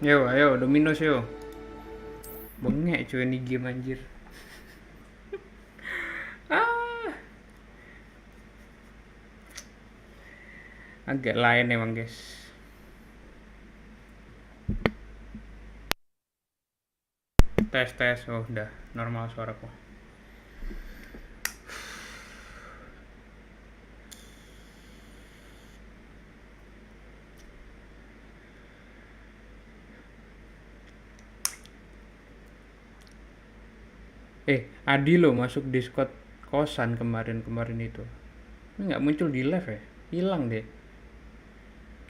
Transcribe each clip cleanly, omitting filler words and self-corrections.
Yo, ayo, Dominos yo. Bengek cuy ini game anjir. Ah, agak lain emang guys. Tes tes, oh udah normal suaraku. Adi lo masuk Discord kosan kemarin itu. Ini nggak muncul di live ya? Hilang deh.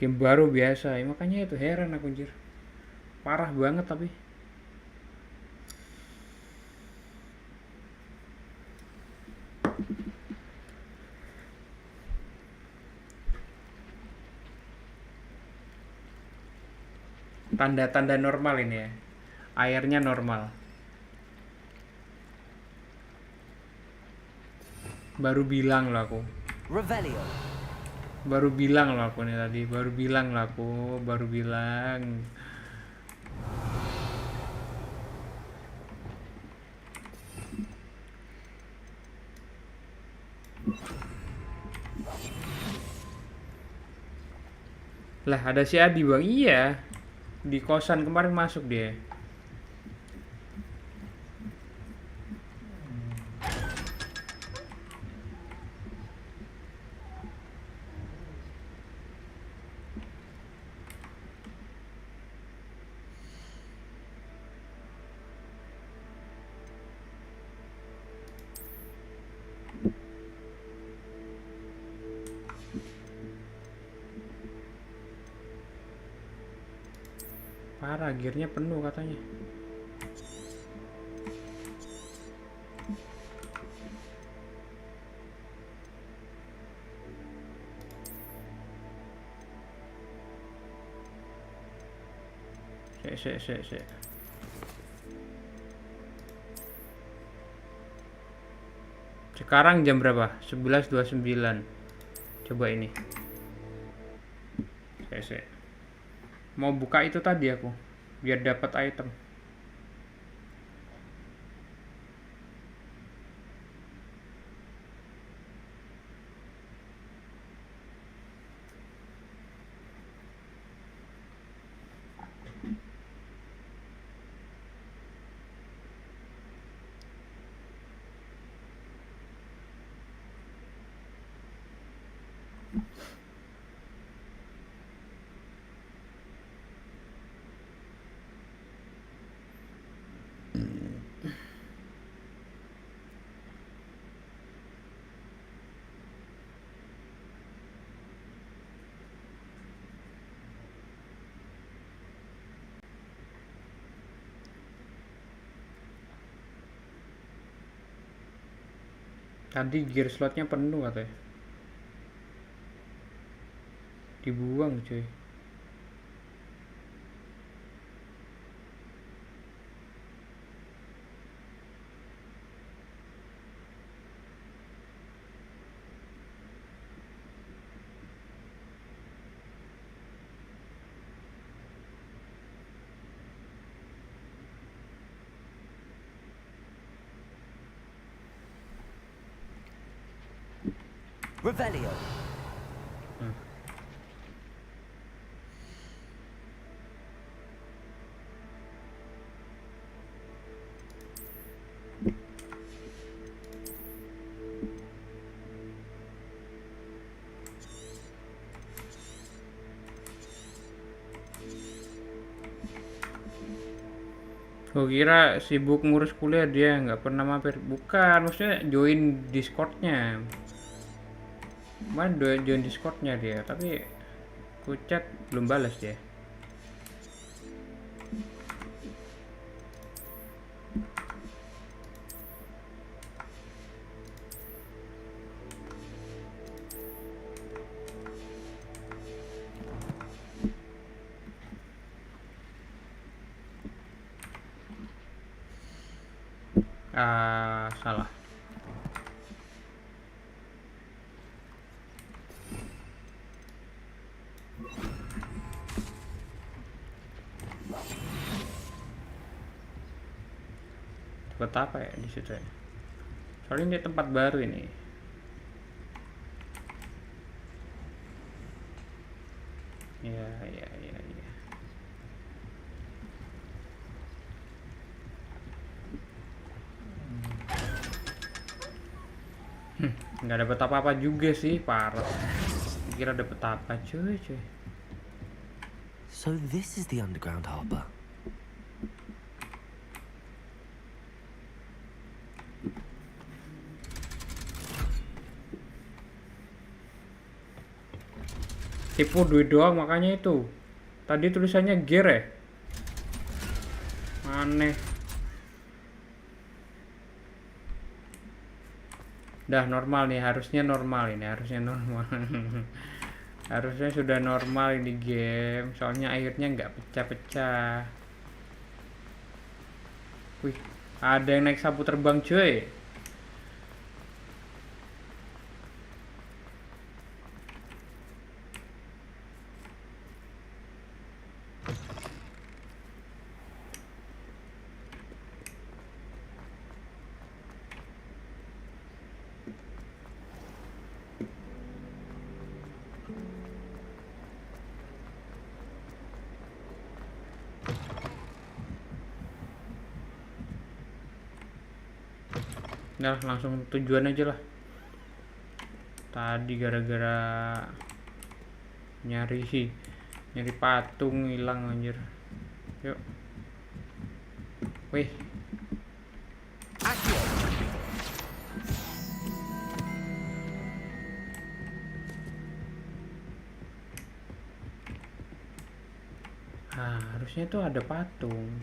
Game baru biasa, ya, makanya itu heran aku anjir. Parah banget tapi. Tanda-tanda normal ini ya. Airnya normal. Baru bilang loh aku. Revelio. Baru bilang loh aku nih tadi. Baru bilang loh aku. Baru bilang. Lah ada si Adi bang. Iya. Di kosan kemarin masuk dia. Parah, gearnya penuh katanya. Sek. Sekarang jam berapa? 11.29. Coba ini. Sek. Mau buka itu tadi aku. Biar dapat item. Tadi gear slotnya penuh katanya. Dibuang cuy. Revelio. Gue kira sibuk ngurus kuliah dia nggak pernah mampir. Bukan, maksudnya join Discordnya. Mana join Discordnya dia, tapi ku chat belum balas dia. Salah. buat apa ya di situ ya? Soalnya ini tempat baru ini. Ya. Nggak dapet apa-apa juga sih, parah. Kira dapet apa cuy. So this is the underground harbor. Tipu duit doang makanya itu. Tadi tulisannya gear ya. Aneh. Udah normal nih, harusnya normal ini, harusnya normal. Harusnya sudah normal ini game, soalnya airnya nggak pecah-pecah. Wih, ada yang naik sapu terbang cuy. Nah, langsung tujuan aja lah. Tadi gara-gara nyari patung hilang anjir. Yuk. Wih. Harusnya tuh ada patung.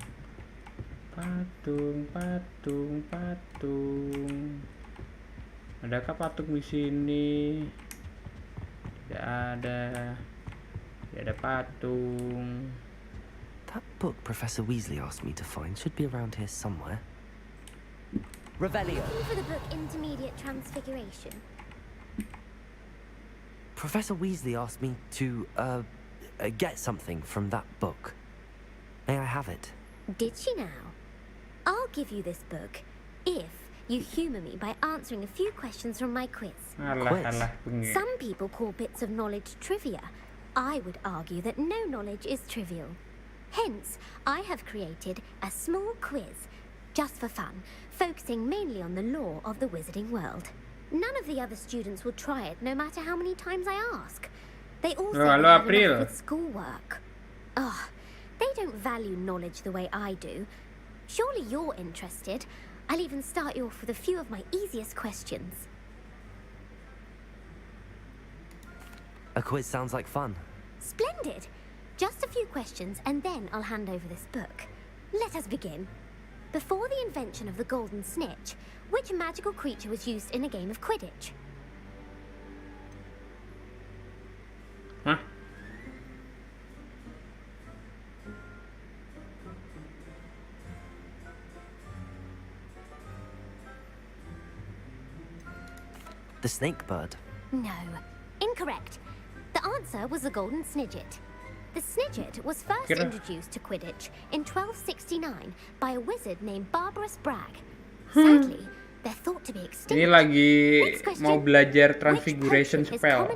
Adakah patung di sini? Tidak ada. Tidak ada patung. That book Professor Weasley asked me to find should be around here somewhere. Revelio. Looking for the book Intermediate Transfiguration. Professor Weasley asked me to get something from that book. May I have it? Did she now? I'll give you this book if you humour me by answering a few questions from my quiz. Alah. Some people call bits of knowledge trivia. I would argue that no knowledge is trivial. Hence, I have created a small quiz, just for fun, focusing mainly on the lore of the wizarding world. None of the other students will try it, no matter how many times I ask. They all say they have enough with schoolwork. They don't value knowledge the way I do. Surely you're interested. I'll even start you off with a few of my easiest questions. A quiz sounds like fun. Splendid! Just a few questions and then I'll hand over this book. Let us begin. Before the invention of the golden snitch, which magical creature was used in a game of Quidditch? Hah? The snake bird. No. Incorrect. The answer was the golden snidget. The snidget was first introduced to Quidditch in 1269 by a wizard named Barbarous Bragg. Sadly, they're thought to be extinct. Ini lagi mau belajar transfiguration spell.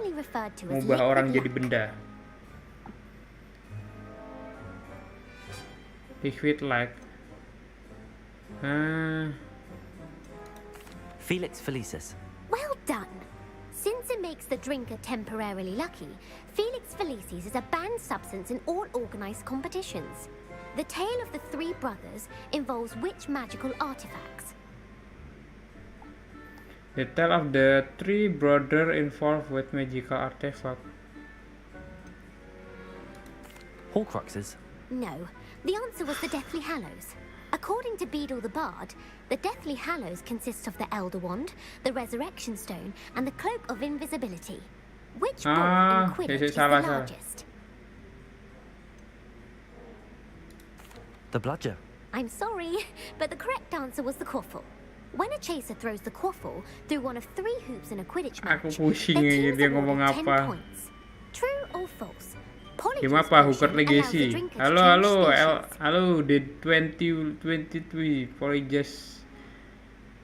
Mengubah orang jadi benda. Liquid like. Felix Felicis. Well done. Since it makes the drinker temporarily lucky, Felix Felicis is a banned substance in all organized competitions. The tale of the three brothers involves which magical artifacts? The tale of the three brothers involved with magical artifact. Horcruxes? No. The answer was the Deathly Hallows. According to Beedle the Bard, the Deathly Hallows consists of the Elder Wand, the Resurrection Stone, and the Cloak of Invisibility. Which ball in Quidditch is the largest? The bludger. I'm sorry, but the correct answer was the quaffle. When a chaser throws the quaffle through one of 3 hoops in a Quidditch match, Aku pusing their ini teams dia are ngomong awarded 10 apa. points. True or false? Game apa? Hooker Legacy. Halo, di 2023 Polyjuice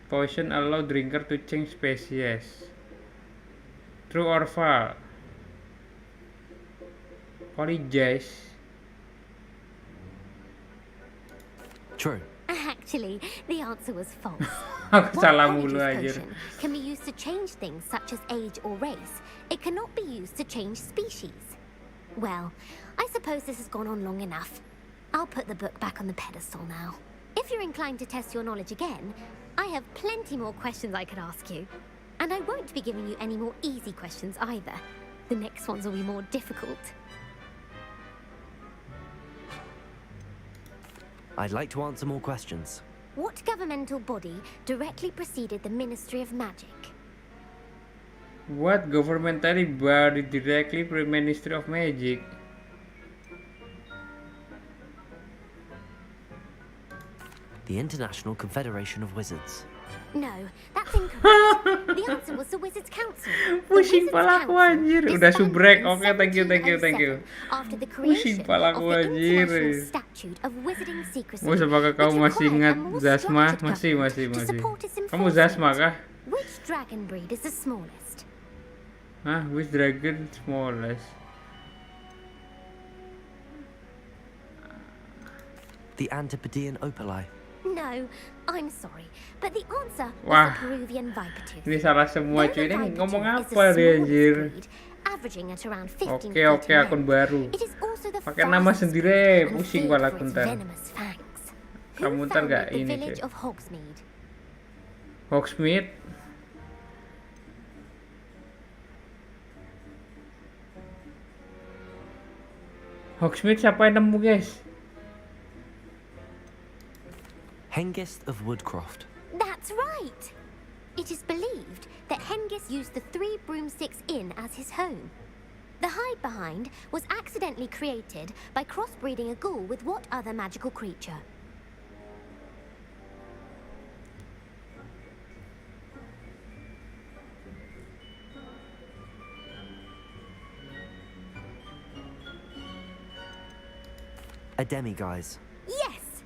Poison allow drinker to change species. True or false? Apologize. True. Actually, the answer was false. Aku While salah energy mulu aja. potion can be used to change things such as age or race, it cannot be used to change species. Well, I suppose this has gone on long enough. I'll put the book back on the pedestal now. If you're inclined to test your knowledge again, I have plenty more questions I could ask you. And I won't be giving you any more easy questions either. The next ones will be more difficult. I'd like to answer more questions. What governmental body directly preceded the Ministry of Magic? What governmental body directly from Ministry of Magic? The International Confederation of Wizards. No, that's incorrect. The answer was the Wizards' Council. The Pusing Wizards' palaku Council anjir. Udah disbanded subrek. in Oke, thank you. 1707 After the Pusing creation palaku of the anjir. International Statute of Wizarding Secrecy, Wes, apakah which kamu masih required ingat a more Zasma? structured Masih. government to support its Kamu enforcement. Zasma kah? Which dragon breed is the smallest? Hah? Which dragon smallest? The Antipodean Opali. No, I'm sorry, but the answer was Wah. the Peruvian viper tooth. Ini salah semua Though cuy. the Ini viper ngomong tooth is apa the dia smallest anjir? breed, averaging at around 15 Oke, feet in akun length, baru. it is also the Pakai nama fastest sendiri, and pusing feared pala for its ntar. venomous fangs. Who Kamu ntar founded gak the ini village cuy. of Hogsmeade? Hogsmeade. Hogsmeade siapa yang nemu guys? Hengist of Woodcroft. That's right! It is believed that Hengist used the Three Broomsticks Inn as his home. The hide behind was accidentally created by crossbreeding a ghoul with what other magical creature? A demiguise. Yes!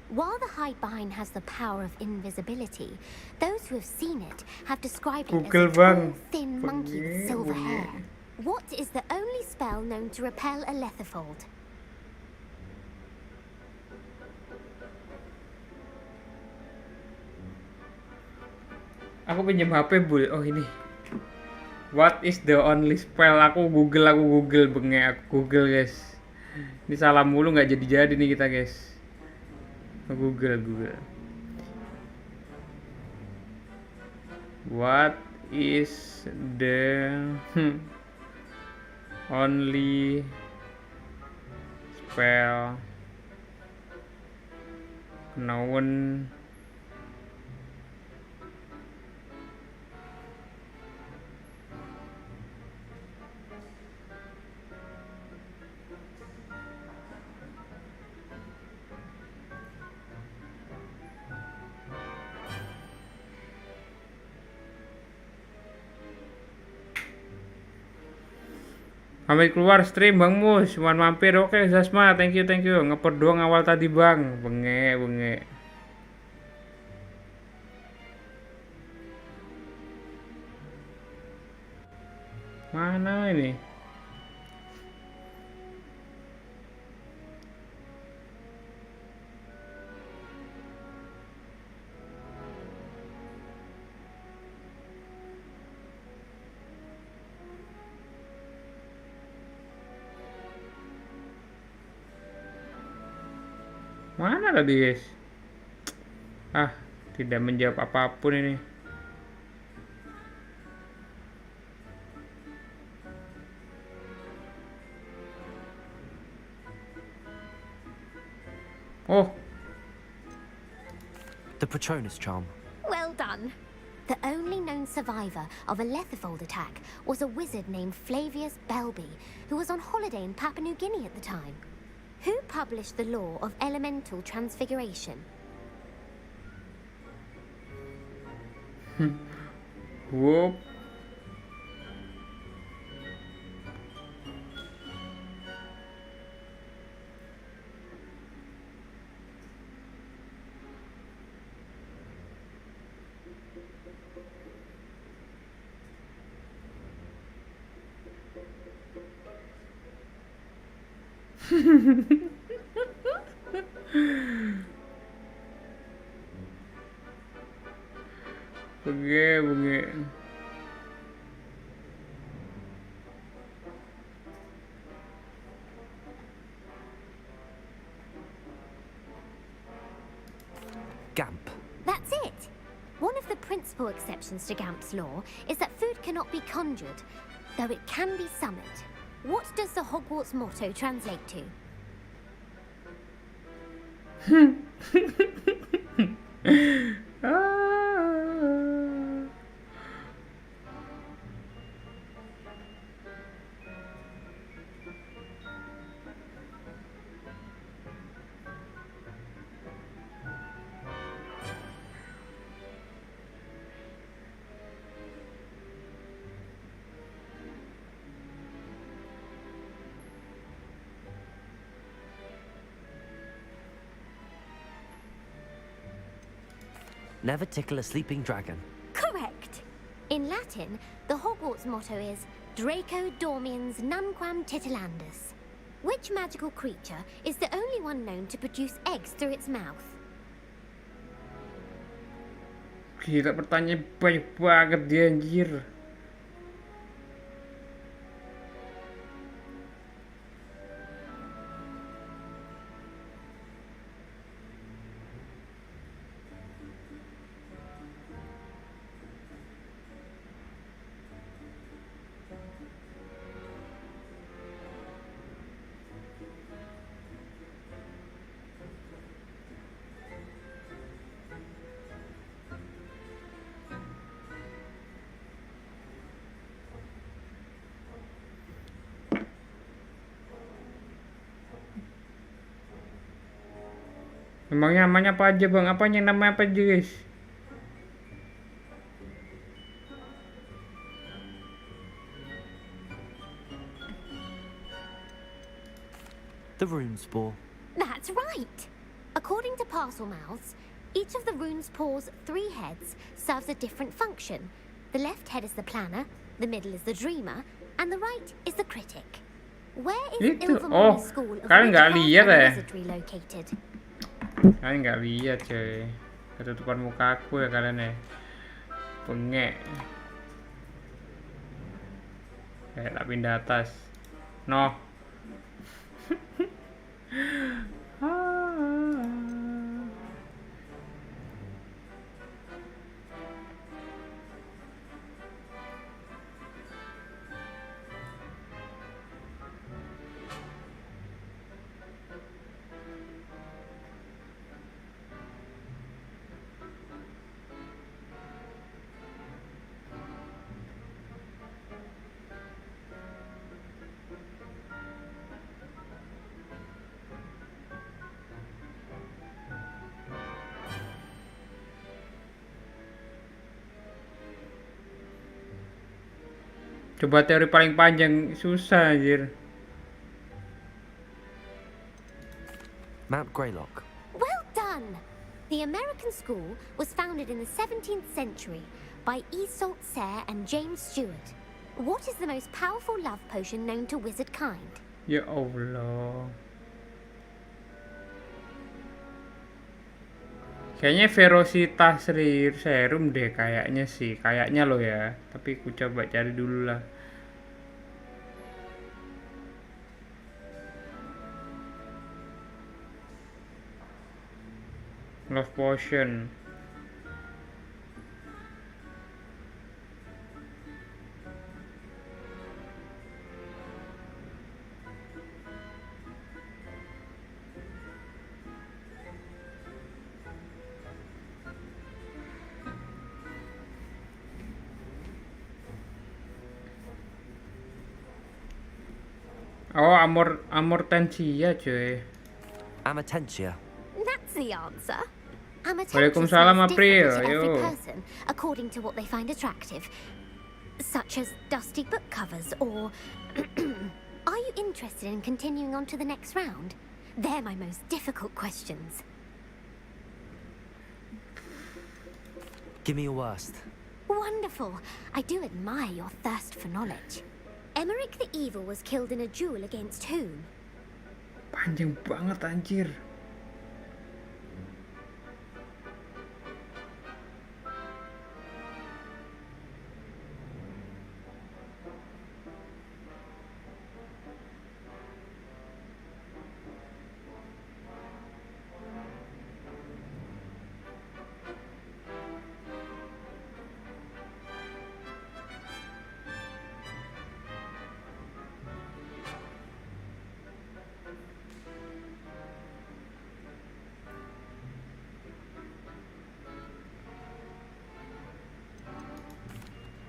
While the hide behind has the power of invisibility, those who have seen it have described it Google as a bang. tall, thin monkey with silver Bunyi. hair. What is the only spell known to repel a letherfold? Aku pinjam HP bul. Oh ini. What is the only spell? Aku Google bengek. Aku Google guys. Ini salah mulu nggak jadi nih kita guys. Google. What is the only spell known pamit keluar stream Bang Mus, cuman mampir. Oke Zasma, thank you. Ngepot doang awal tadi Bang. Bengek. Mana ini? Mana tadi guys? Tidak menjawab apapun ini. Oh, The Patronus charm. Well done. The only known survivor of a letherfold attack was a wizard named Flavius Belby, who was on holiday in Papua New Guinea at the time. Who published the law of elemental transfiguration? whoop. Benge. Gamp. That's it. One of the principal exceptions to Gamp's law is that food cannot be conjured, though it can be summoned. What does the Hogwarts motto translate to? Ah. Never tickle a sleeping dragon. Correct. In Latin, the Hogwarts motto is Draco Dormiens Nunquam Titilandus. Which magical creature is the only one known to produce eggs through its mouth? Gila, pertanyaan banyak banget dia anjir. Emangnya namanya apa aja bang? Apanya namanya apa aja guys? The rune's ball. That's right. According to parcel mouths, each of the rune's paws' 3 heads serves a different function. The left head is the planner, the middle is the dreamer, and the right is the critic. Where is Itu. Ilvermorny Oh, School of kalian nggak Witchcraft lihat and ya? Wizardry located? Kalian nggak lihat coy. Ketutupan muka aku ya kalian ya. Bengek. Tak pindah atas. No. Coba teori paling panjang, susah anjir. Mount Greylock. Well done! The American school was founded in the 17th century by Isolde Sayre and James Stewart. What is the most powerful love potion known to wizard kind? Ya Allah. Kayaknya Ferocitas Serum deh kayaknya sih. Kayaknya loh ya. Tapi ku coba cari dulu lah. Love Potion. Oh, Amortensia cuy. Amatentia. That's the answer. Amatentia Waalaikumsalam, smells April. different to every Yo. person according to what they find attractive, such as dusty book covers or... Are you interested in continuing on to the next round? They're my most difficult questions. Give me your worst. Wonderful. I do admire your thirst for knowledge. Emmerich the Evil was killed in a duel against whom? Panjang banget anjir.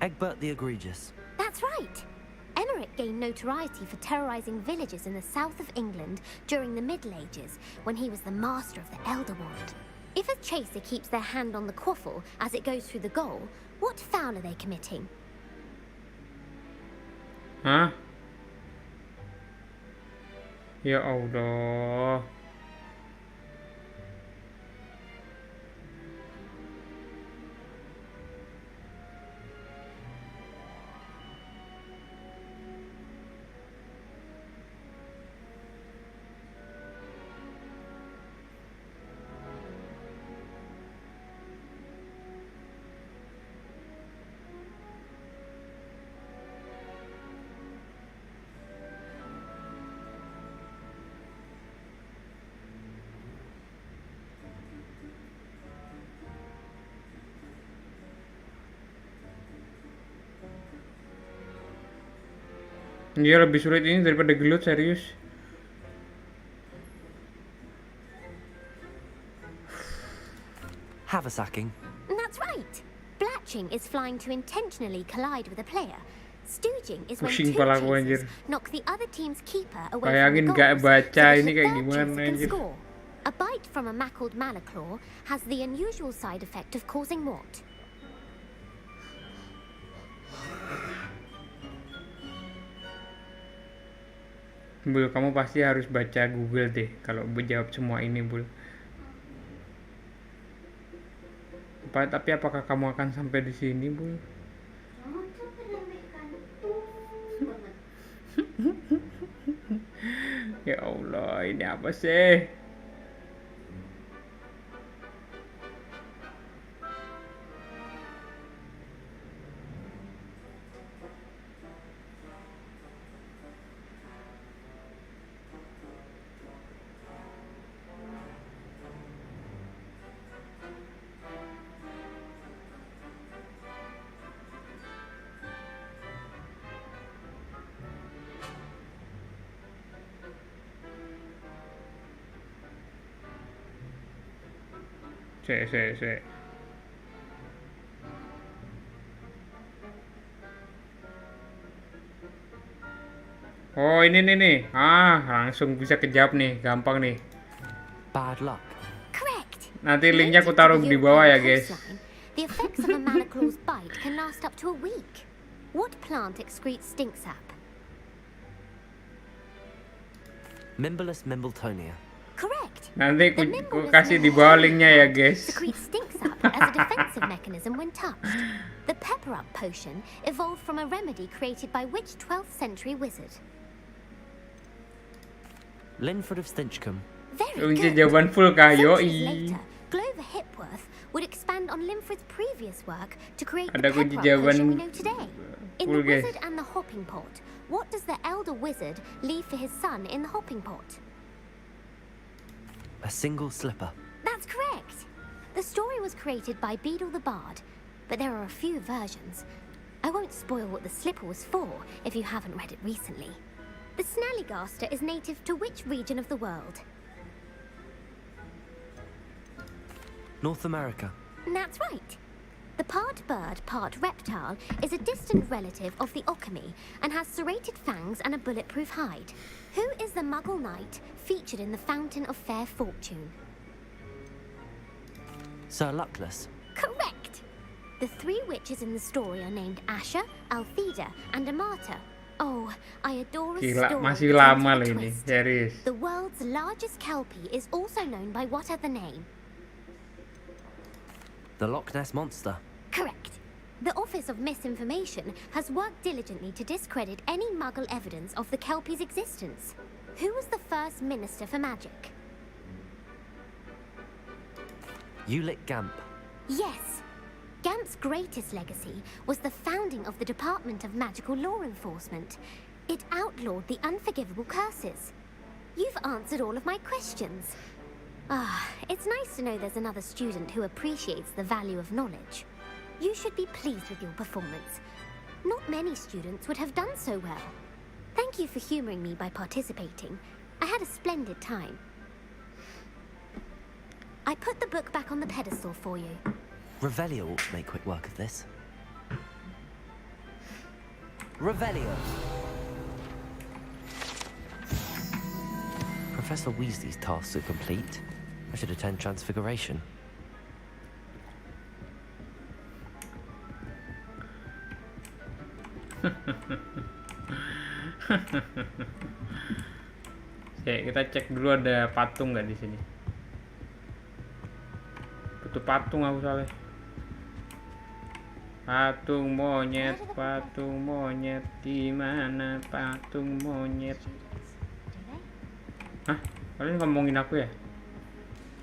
Egbert the Egregious. That's right. Emmerich gained notoriety for terrorizing villages in the south of England during the Middle Ages, when he was the master of the Elder Wand. If a chaser keeps their hand on the quaffle as it goes through the goal, what foul are they committing? Hah? Ya Allah. Dia lebih sulit ini daripada gelut, serius. Haversacking. That's right. Blatching is flying to intentionally collide with a player. Stooging is when Pusing two kepala aku, chasers anjir. knock the other team's keeper away Bayangin from the gak goals, baca so that ini the kayak third gimana, chaser can anjir. score. A bite from a mackled malaclaw has the unusual side effect of causing what? Bul, kamu pasti harus baca Google deh kalau menjawab semua ini, Bul. Tapi apakah kamu akan sampai di sini, Bul? Ya Allah, ini apa sih? Sik. Oh, ini nih. Langsung bisa kejawab nih, gampang nih. Bad luck. Correct. Nanti linknya aku taruh di bawah ya, guys. The effects of a malaclaw's bite can last up to a week. What plant excretes stink sap? Mimbulus Mimbletonia. Correct. Nanti The aku Mimbulus kasih di bawah linknya ya, Mimbletonia guys. secretes stink sap as a defensive mechanism when touched. The pepper up potion evolved from a remedy created by which 12th century wizard? Linford of Stinchcombe. Very Kunci good. jawaban full kah? Centuries Yoi. later, Glover Hipworth would expand on Linford's previous work to create the Ada kunci pepper up jawaban potion we know today. In full, The guys. Wizard and the Hopping Pot, what does the elder wizard leave for his son in the hopping pot? A single slipper. That's correct. The story was created by Beadle the Bard, but there are a few versions. I won't spoil what the slipper was for if you haven't read it recently. The Snallygaster is native to which region of the world? North America. That's right. The part bird, part reptile is a distant relative of the Occamy and has serrated fangs and a bulletproof hide. Who is the Muggle knight featured in the Fountain of Fair Fortune? Sir Luckless. Correct! The three witches in the story are named Asher, Altheda, and Amata. Oh, I adore a Gila, story masih that ends lama with a loh ini, twist. serius. The world's largest kelpie is also known by what other name? The Loch Ness Monster. Correct. The Office of Misinformation has worked diligently to discredit any Muggle evidence of the Kelpie's existence. Who was the first minister for magic? Yuhuu Gamp. Yes. Gamp's greatest legacy was the founding of the Department of Magical Law Enforcement. It outlawed the unforgivable curses. You've answered all of my questions. It's nice to know there's another student who appreciates the value of knowledge. You should be pleased with your performance. Not many students would have done so well. Thank you for humoring me by participating. I had a splendid time. I put the book back on the pedestal for you. Revelio ought to make quick work of this. Revelio! Professor Weasley's tasks are complete. I should attend Transfiguration. Oke, kita cek dulu ada patung nggak di sini. Butuh patung aku soalnya. Patung monyet, di mana patung monyet? Hah? Kalian ngomongin aku ya?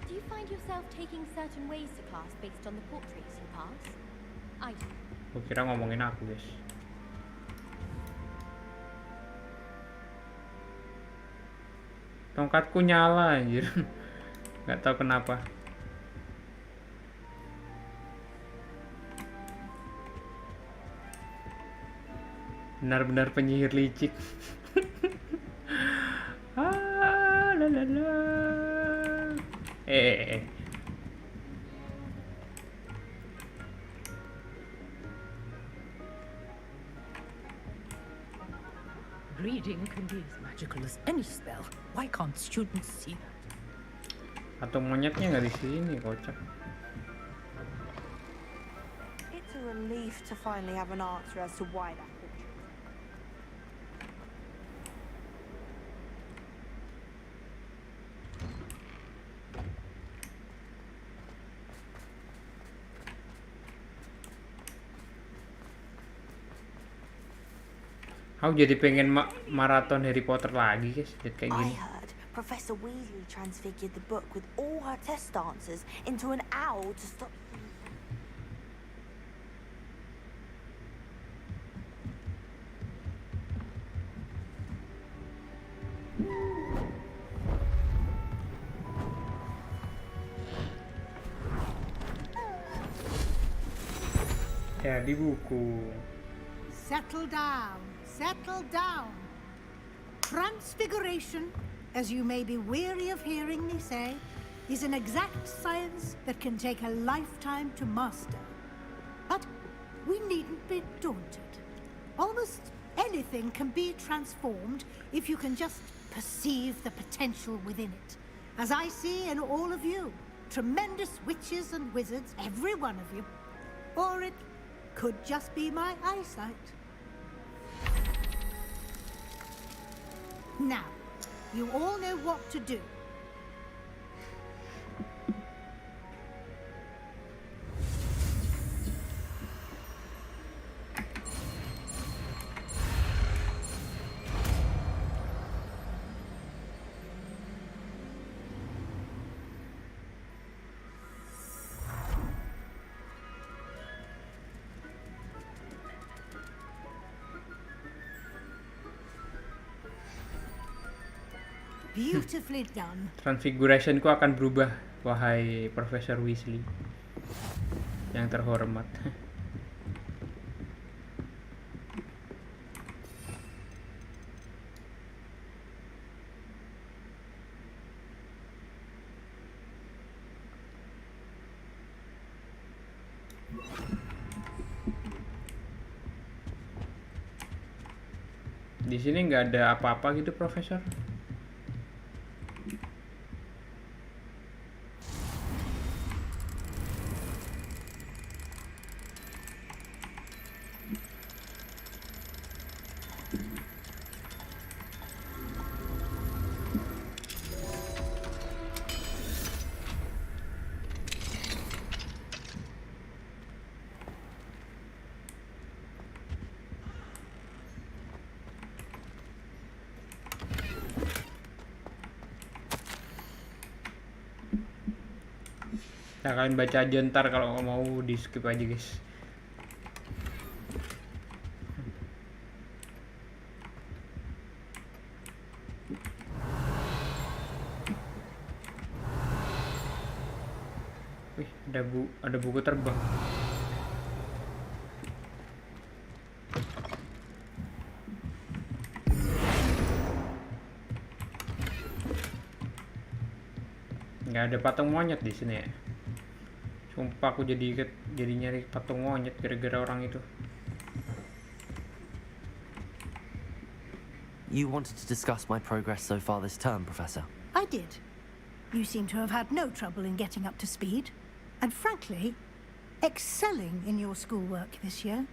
Do you find yourself taking certain ways to class based on the portraits you pass? I do. Aku kira ngomongin aku, guys. Tongkatku nyala anjir. Gak tahu kenapa. Benar-benar penyihir licik. Reading can be as magical as any spell. Why can't students see that? Patung monyetnya nggak di sini, kocak. It's a relief to finally have an answer as to why that portrait. Aku jadi pengen maraton Harry Potter lagi, guys. Lihat kayak I gini. heard Professor Weasley transfigured the book with all her test answers into an owl to stop. Ya, di buku. Settle down, settle down. Transfiguration, as you may be weary of hearing me say, is an exact science that can take a lifetime to master. But we needn't be daunted. Almost anything can be transformed if you can just perceive the potential within it. As I see in all of you, tremendous witches and wizards, every one of you. Or it could just be my eyesight. Now, you all know what to do. Beautifully done. Transfigurationku akan berubah, wahai Profesor Weasley yang terhormat. Di sini nggak ada apa-apa gitu, Profesor? Nah, kalian baca aja ntar, kalau nggak mau di skip aja guys. Wih, ada buku terbang. Nggak ada patung monyet di sini ya. Sumpah aku jadi nyari patung monyet gara-gara orang itu. You wanted to discuss my progress so far this term, Professor. I did. You seem to have had no trouble in getting up to speed, and frankly, excelling in your schoolwork this year.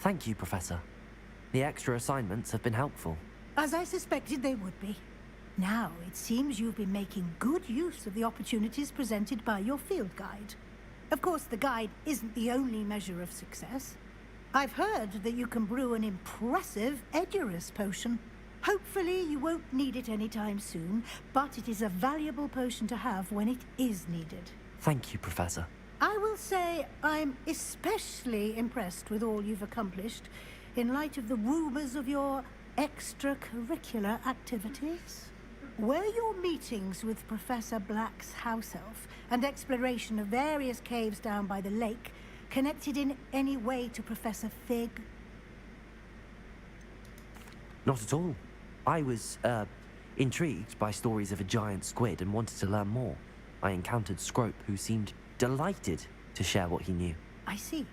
Thank you, Professor. The extra assignments have been helpful. As I suspected they would be. Now, it seems you've been making good use of the opportunities presented by your field guide. Of course, the guide isn't the only measure of success. I've heard that you can brew an impressive Edurus potion. Hopefully, you won't need it anytime soon, but it is a valuable potion to have when it is needed. Thank you, Professor. I will say I'm especially impressed with all you've accomplished in light of the rumors of your extracurricular activities. Were your meetings with Professor Black's house elf and exploration of various caves down by the lake connected in any way to Professor Fig? Not at all. I was, intrigued by stories of a giant squid and wanted to learn more. I encountered Scrope, who seemed delighted to share what he knew. I see.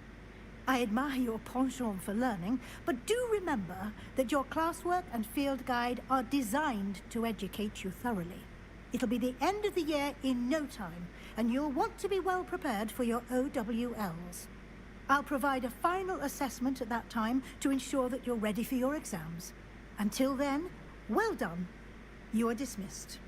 I admire your penchant for learning, but do remember that your classwork and field guide are designed to educate you thoroughly. It'll be the end of the year in no time, and you'll want to be well prepared for your OWLs. I'll provide a final assessment at that time to ensure that you're ready for your exams. Until then, well done. You are dismissed.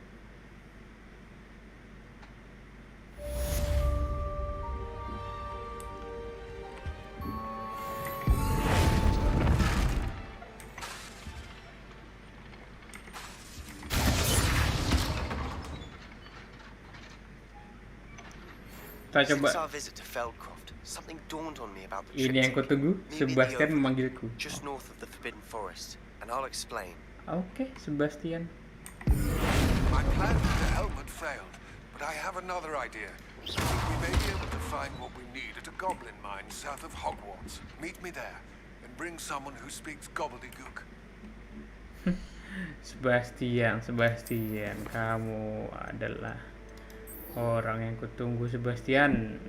Kita coba. Since our visit to Feldcroft, something dawned on me about the Ini yang triptych. kutunggu. Meet me at the Sebastian Overlook, memanggilku. just north of the Forbidden Forest, and I'll explain. Oke, Sebastian. My plan with the helmet failed, but I have another idea. I think we may be able to find what we need at a goblin mine south of Hogwarts. Meet me there, and bring someone who speaks gobbledygook. Sebastian, kamu adalah orang yang kutunggu, Sebastian.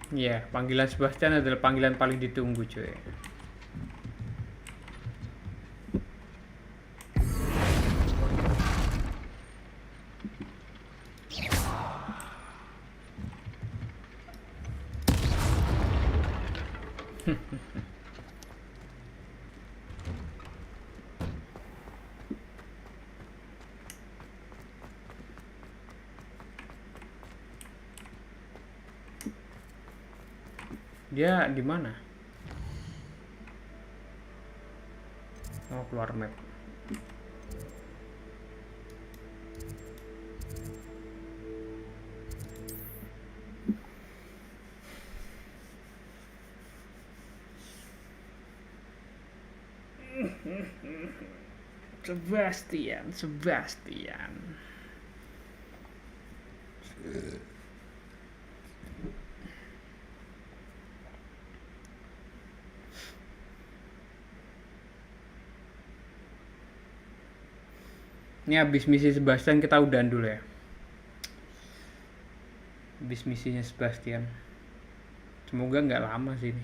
Iya, panggilan Sebastian adalah panggilan paling ditunggu, cuy. Dia di mana? Oh, keluar map. Sebastian. Ini habis misi Sebastian kita udahan dulu ya. Habis misinya Sebastian. Semoga nggak lama sih ini.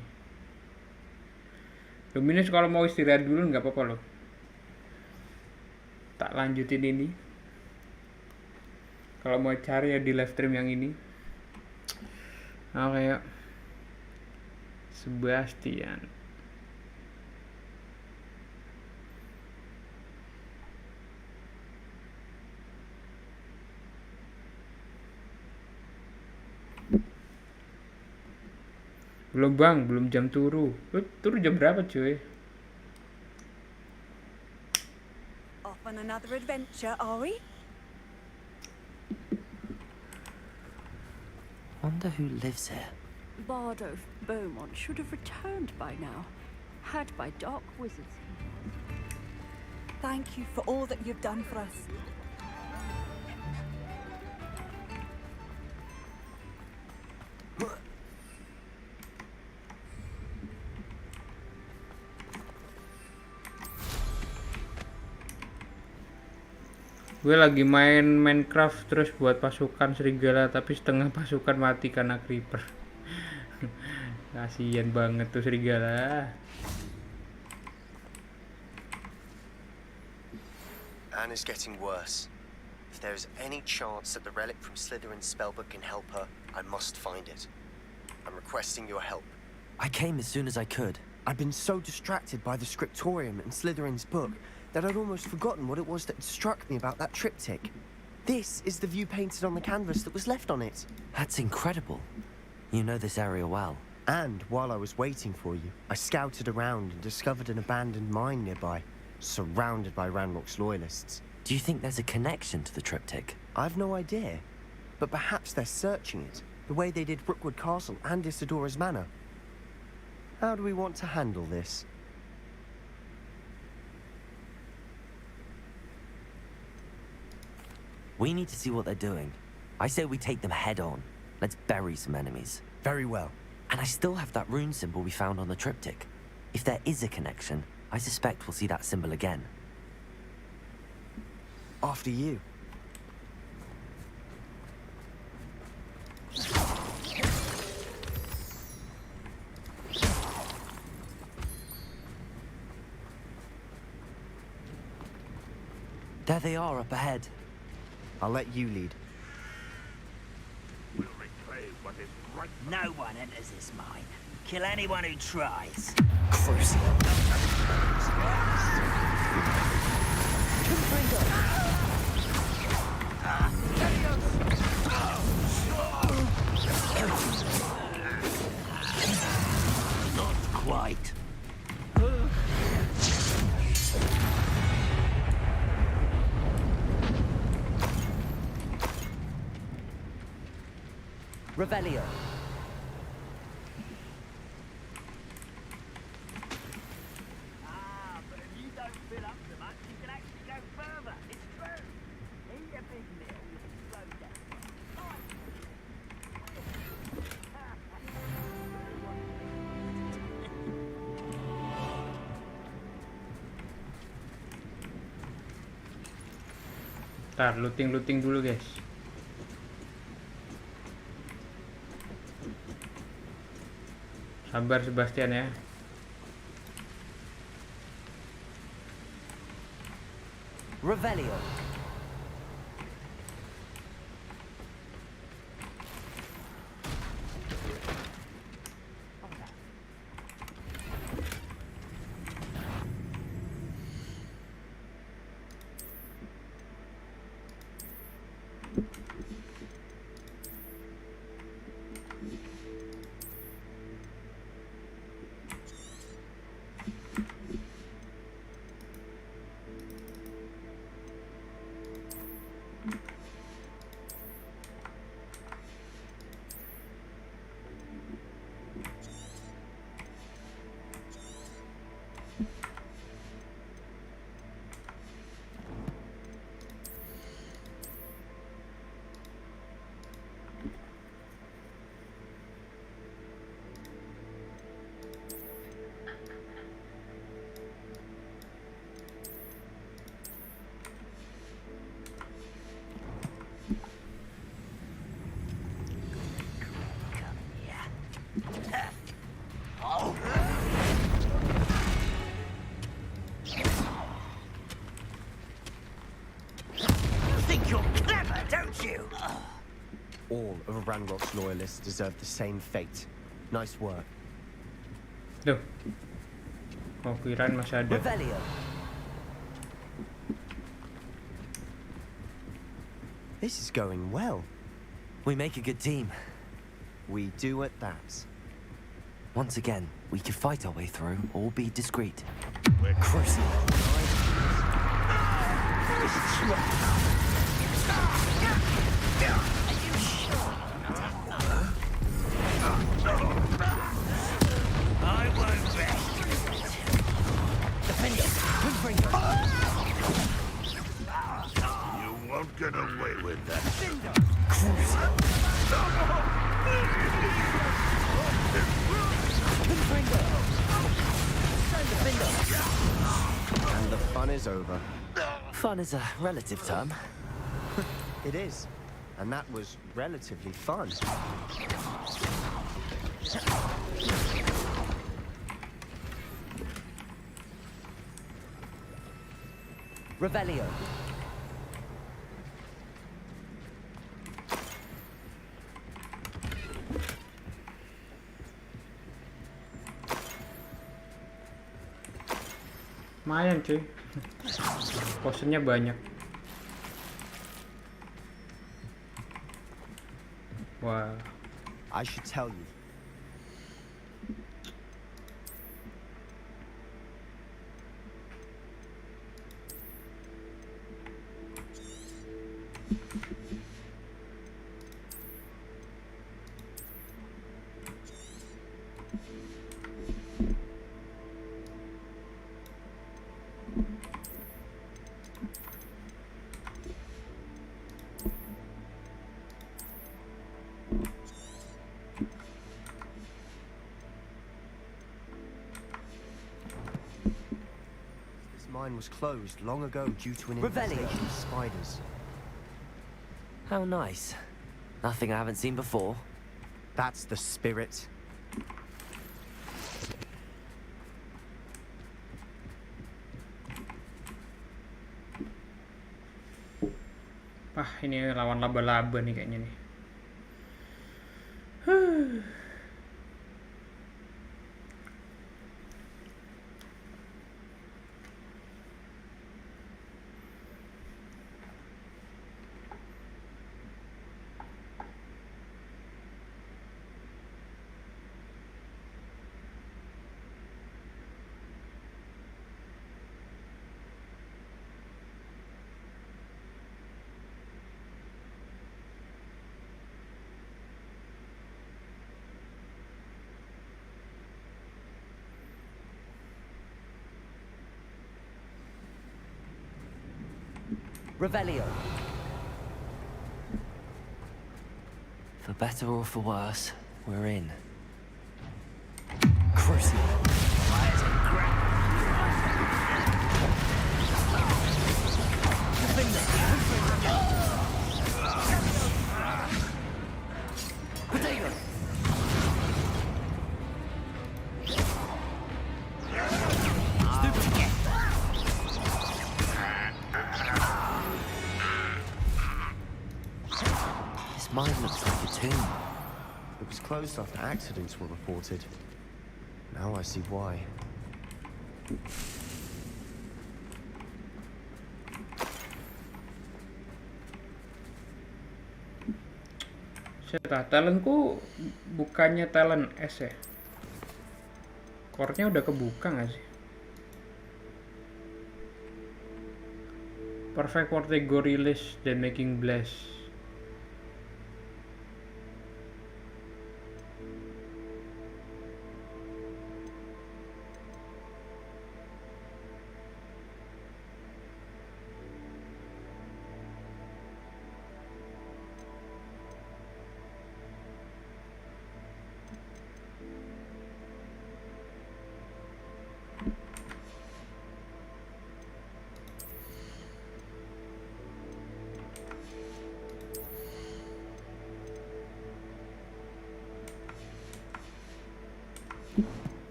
Minus kalau mau istirahat dulu nggak apa-apa loh. Tak lanjutin ini. Kalau mau cari ya di live stream yang ini. Oke, Sebastian. Belum bang, belum jam turu. Turu jam berapa cuy? Off on another adventure, are we? Wonder who lives here. Bardo Beaumont should have returned by now. Had by dark wizards. Thank you for all that you've done for us. Gue lagi main Minecraft terus buat pasukan serigala, tapi setengah pasukan mati karena creeper. Kasian banget tuh serigala. Anna's getting worse. If there is any chance that the relic from Slytherin's spellbook can help her, I must find it. I'm requesting your help. I came as soon as I could. I'd been so distracted by the scriptorium and Slytherin's book that I'd almost forgotten what it was that struck me about that triptych. This is the view painted on the canvas that was left on it. That's incredible. You know this area well. And while I was waiting for you, I scouted around and discovered an abandoned mine nearby, surrounded by Ranrock's loyalists. Do you think there's a connection to the triptych? I've no idea, but perhaps they're searching it, the way they did Brookwood Castle and Isidora's Manor. How do we want to handle this? We need to see what they're doing. I say we take them head on. Let's bury some enemies. Very well. And I still have that rune symbol we found on the triptych. If there is a connection, I suspect we'll see that symbol again. After you. There they are up ahead. I'll let you lead. We'll reclaim what is right. No one enters this mine. Kill anyone who tries. Crucial. Not quite. Revelio. But if you don't fill up so much, you can actually go further. It's true. Eat a big meal, you can slow down. Ntar looting dulu guys. Sabar Sebastian ya. Revelio. All of Ranrock's loyalists deserve the same fate. Nice work. Duh. Oh, kirain masih ada. Revelio. This is going well. We make a good team. We do at that. Once again, we could fight our way through or be discreet. We're Crucial. I won't rest. You won't get away with that. And the fun is over. Fun is a relative term. It is. And that was relatively fun. Revelio. Lumayan cuy. Potionnya banyak. Wah. I should tell you. Mine was closed long ago due to an infestation of spiders. How nice. Nothing I haven't seen before. That's the spirit. Wah, ini lawan laba-laba nih kayaknya nih. Revelio. For better or for worse, we're in. Crucial. Mine looks like a tomb. It was closed after accidents were reported. Now I see why. Talentku bukannya talent S ya? Core-nya udah kebuka nggak sih? Perfect Vortigo release dan making blast.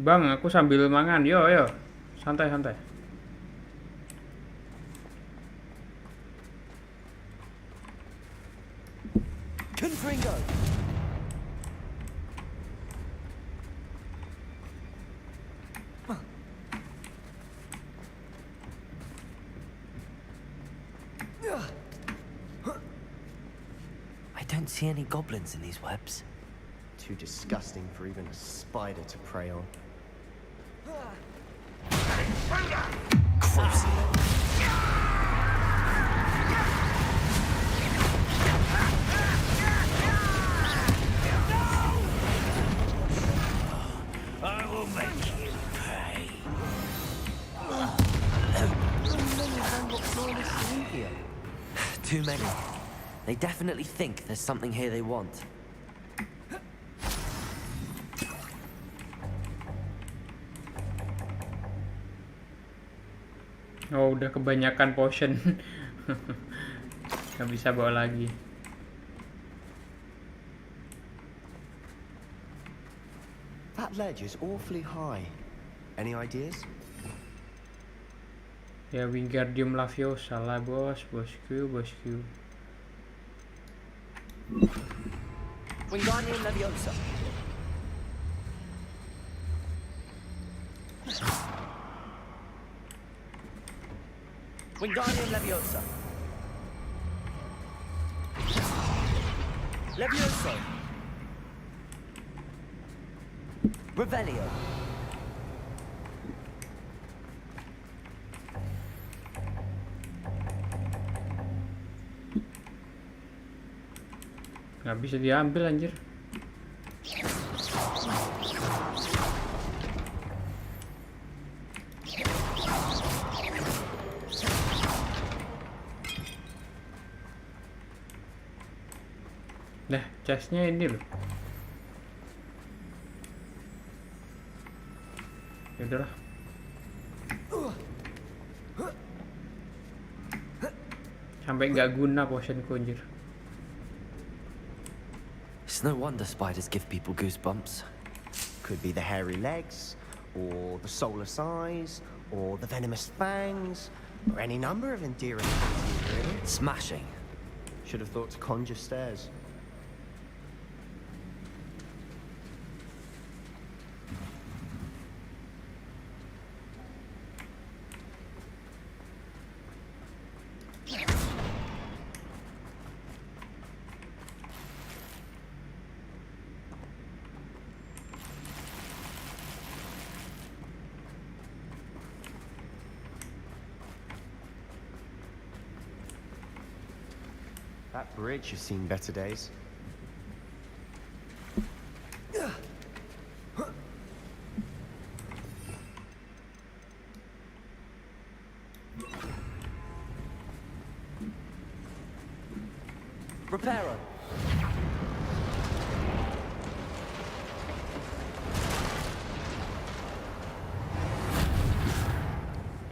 Bang, aku sambil mangan. Yo, yo. Santai, santai. Confringo! I don't see any goblins in these webs. Too disgusting for even a spider to prey on. I will make you pay. Too many. They definitely think there's something here they want. Oh, udah kebanyakan potion. Gak bisa bawa lagi. That ledge is awfully high. Any ideas? Ya, Wingardium Leviosa lah, bosku. Wingardium Leviosa. Wingardium Leviosa. Levioso. Revelio. Nggak bisa diambil anjir. Nah, chestnya ini loh. Yaudahlah. Sampai nggak guna potionku anjir. It's no wonder spiders give people goosebumps. Could be the hairy legs, or the soulless eyes, or the venomous fangs, or any number of endearing things, really. Smashing. Should have thought to conjure stairs. That bridge has seen better days. Reparo.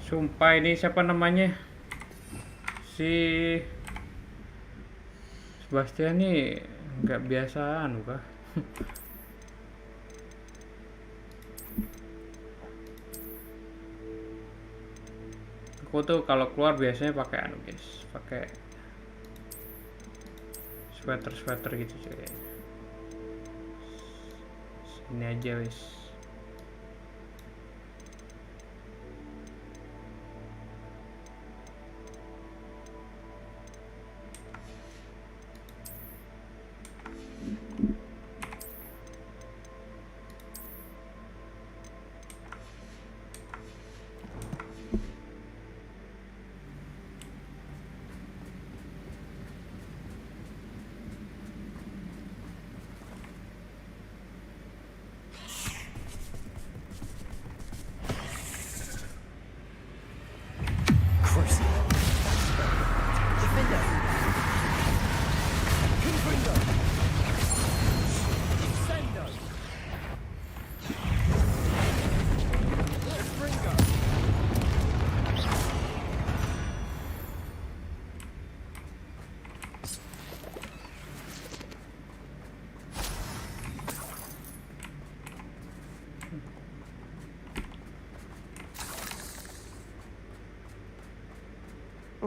Sumpah ini siapa namanya? Si Sebastian nih nggak biasaan kah? Aku tuh kalau keluar biasanya pakai anu guys, pakai Sweater gitu coy. Sini aja wis.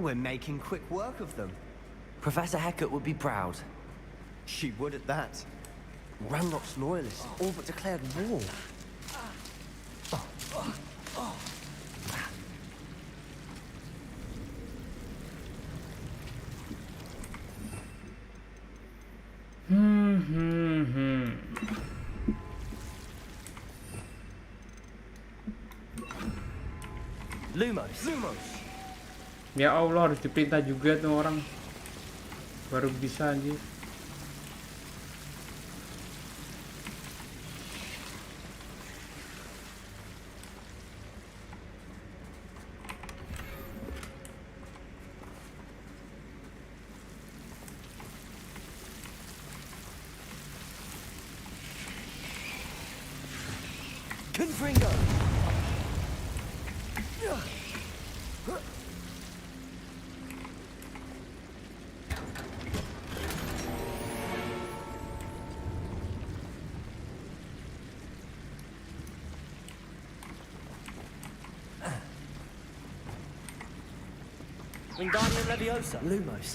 We're making quick work of them. Professor Hecat would be proud. She would at that. Ranrock's loyalists all but declared war. Lumos. Ya Allah, harus diperintah juga tuh orang baru bisa anjir. Confringo. Wingardium Leviosa. Lumos.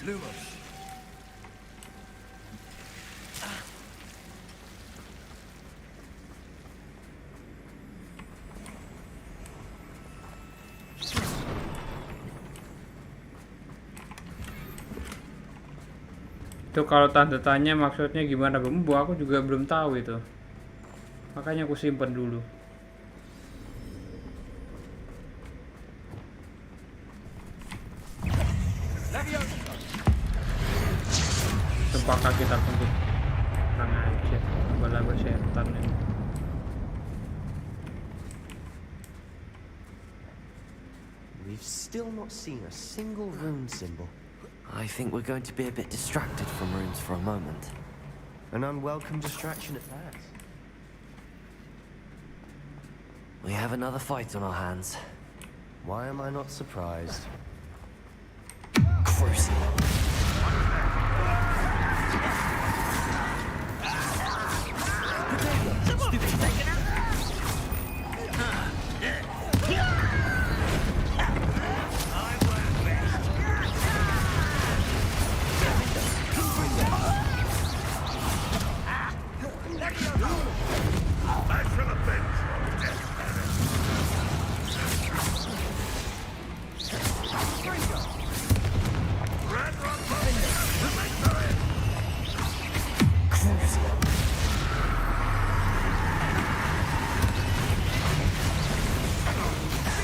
Itu kalau tanda tanya maksudnya gimana, Bu? Aku juga belum tahu itu. Makanya aku simpen dulu. Sumpah kaget aku tuh. Kurang aja. Laba-laba setan ini. We've still not seen a single rune symbol. I think we're going to be a bit distracted from runes for a moment. An unwelcome distraction at that. We have another fight on our hands. Why am I not surprised? Crucible.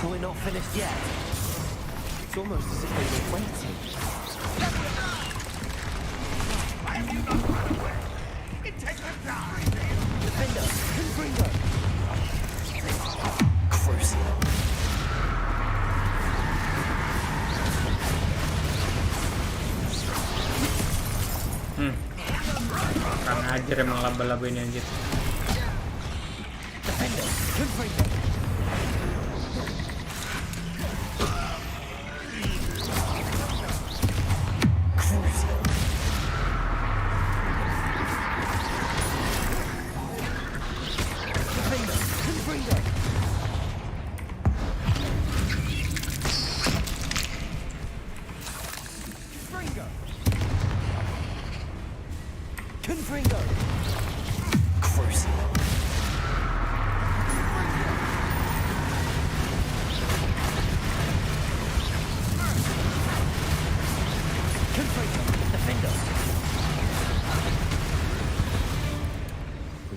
We're not finished yet. It's almost as if they were waiting. Defender, Confringo. Crucible. Kurang ajar emang laba-laba ini anjir. Defender, Confringo.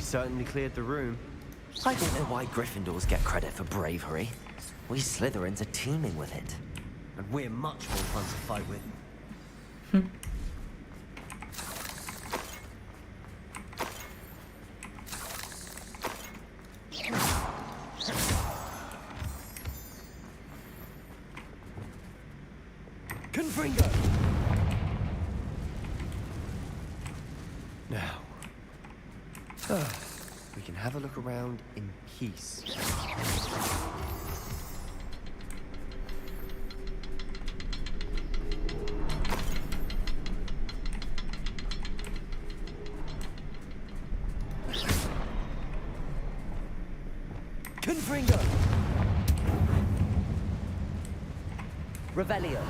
certainly cleared the room. I don't know why Gryffindors get credit for bravery. We Slytherins are teeming with it. And we're much more fun to fight with. Confringo! Now, we can have a look around in peace. Confringo! Revelio.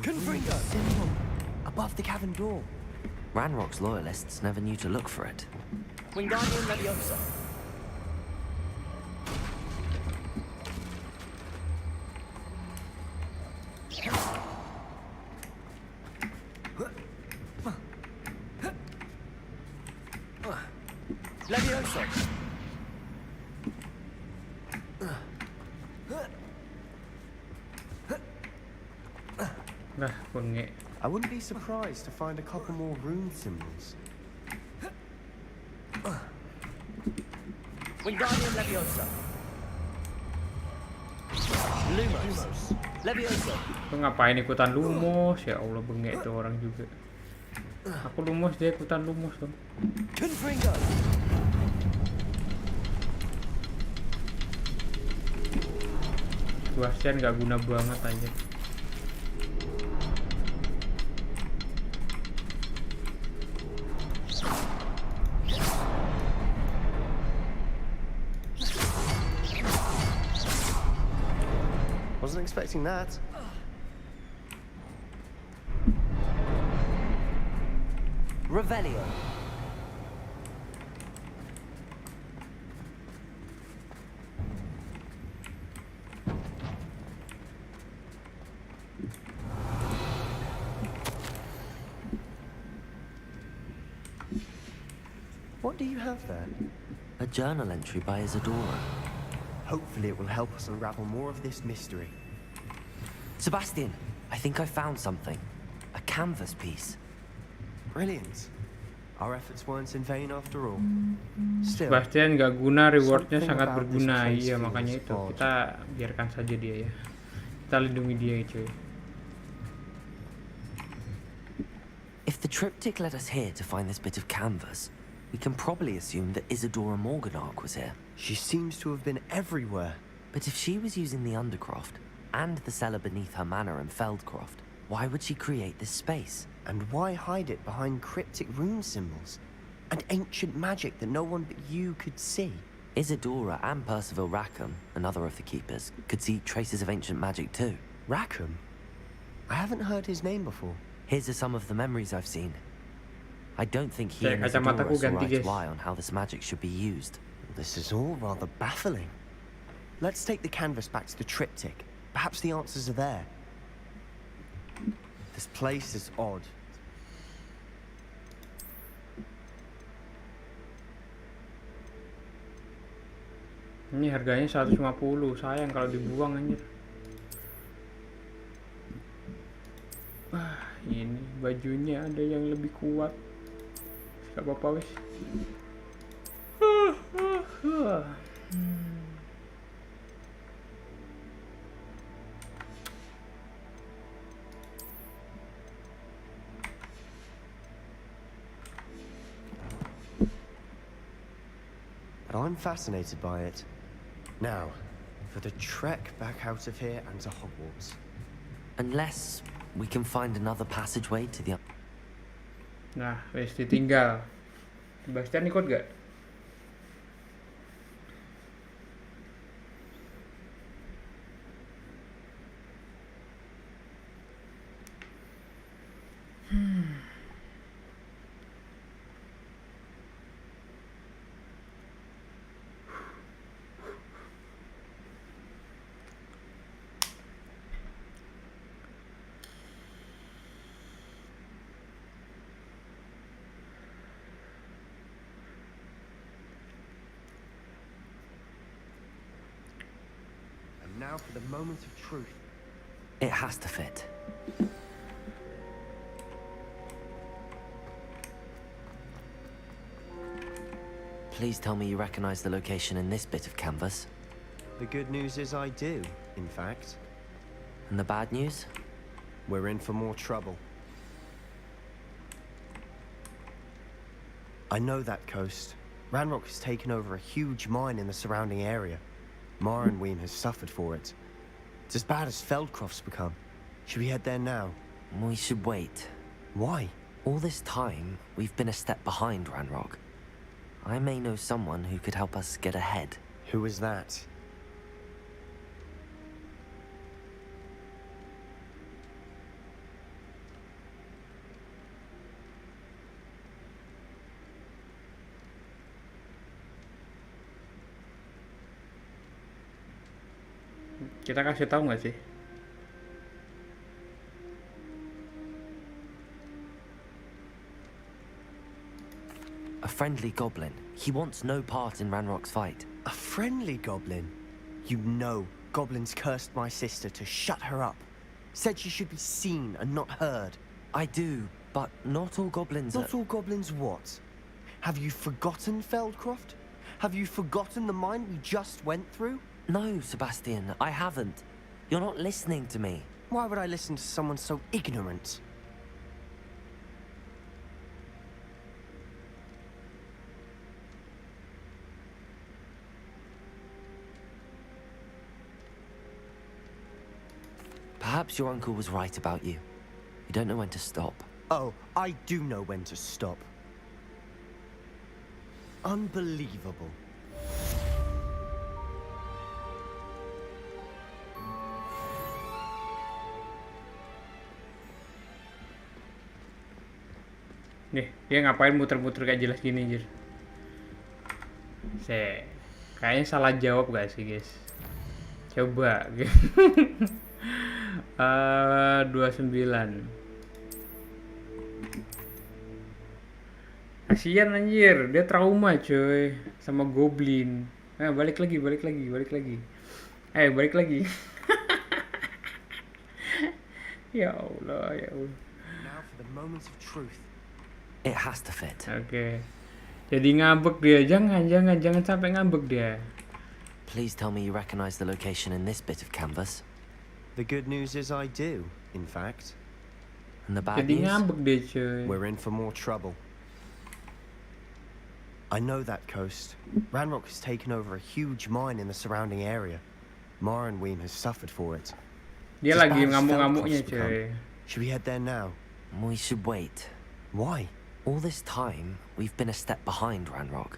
Confringo! Symbol above the cavern door. Ranrock's loyalists never knew to look for it. Wingardium Leviosa. Leviosa. Nah, bengek. I wouldn't be surprised to find a couple more rune symbols. Wingardium Leviosa. Lumos. Leviosa. Lu ngapain ikutan Lumos? Ya Allah, bengek tuh orang juga. Aku Lumos, dia ikutan Lumos dong. Confringo! Sebastian gak guna banget aja. Wasn't expecting that. Revelio. What do you have there? A journal entry by Isadora. Hopefully it will help us unravel more of this mystery. Sebastian, I think I found something. A canvas piece. Brilliant. Our efforts weren't in vain after all. Still, Sebastian gak guna, rewardnya something sangat about berguna. this place Iya, makanya feels itu odd. kita biarkan saja dia ya. Kita lindungi dia ya cuy. If the triptych led us here to find this bit of canvas, we can probably assume that Isadora Morganach was here. She seems to have been everywhere. But if she was using the Undercroft and the cellar beneath her manor in Feldcroft, why would she create this space? And why hide it behind cryptic rune symbols? And ancient magic that no one but you could see? Isadora and Percival Rackham, another of the keepers, could see traces of ancient magic too. Rackham? I haven't heard his name before. Here's some of the memories I've seen. I don't think he Cek and kacamataku Isadora saw ganti, eye to guys. eye on how this magic should be used. This is all rather baffling. Let's take the canvas back to the triptych. Perhaps the answers are there. This place is odd. Ini harganya 150, sayang kalau dibuang anjir. Ini bajunya ada yang lebih kuat. Gak apa-apa wis. But I'm fascinated by it. Now, for the trek back out of here and to Hogwarts. Unless we can find another passageway to the... Nah, wis ditinggal. Sebastian ikut gak? Now for the moment of truth. It has to fit. Please tell me you recognize the location in this bit of canvas. The good news is I do, in fact. And the bad news? We're in for more trouble. I know that coast. Ranrock has taken over a huge mine in the surrounding area. Marenweem has suffered for it. It's as bad as Feldcroft's become. Should we head there now? We should wait. Why? All this time, we've been a step behind Ranrock. I may know someone who could help us get ahead. Who is that? Kita kasih tahu nggak sih? A friendly goblin. He wants no part in Ranrock's fight. A friendly goblin? You know, goblins cursed my sister to shut her up. Said she should be seen and not heard. I do, but not all goblins Not all goblins what? Have you forgotten Feldcroft? Have you forgotten the mine we just went through? No, Sebastian, I haven't. You're not listening to me. Why would I listen to someone so ignorant? Perhaps your uncle was right about you. You don't know when to stop. Oh, I do know when to stop. Unbelievable. Nih, dia ngapain muter-muter kayak jelas gini, anjir. Kayaknya salah jawab gak sih, guys? Coba. 29. Kasian anjir, dia trauma coy sama goblin. Balik lagi. Balik lagi. Ya Allah. Now for the moment of truth. It has to fit. Oke. Jadi ngambek dia. Jangan sampai ngambek dia. Please tell me you recognize the location in this bit of canvas. The good news is I do, in fact. And the bad Jadi news? ngambek dia coy. We're in for more trouble. I know that coast. Ranrock has taken over a huge mine in the surrounding area. Marenweem has suffered for it. Dia It's as lagi bad as ngamuk-ngamuknya Feldcroft's become. coy. Should we head there now? We should wait. Why? All this time, we've been a step behind Ranrock.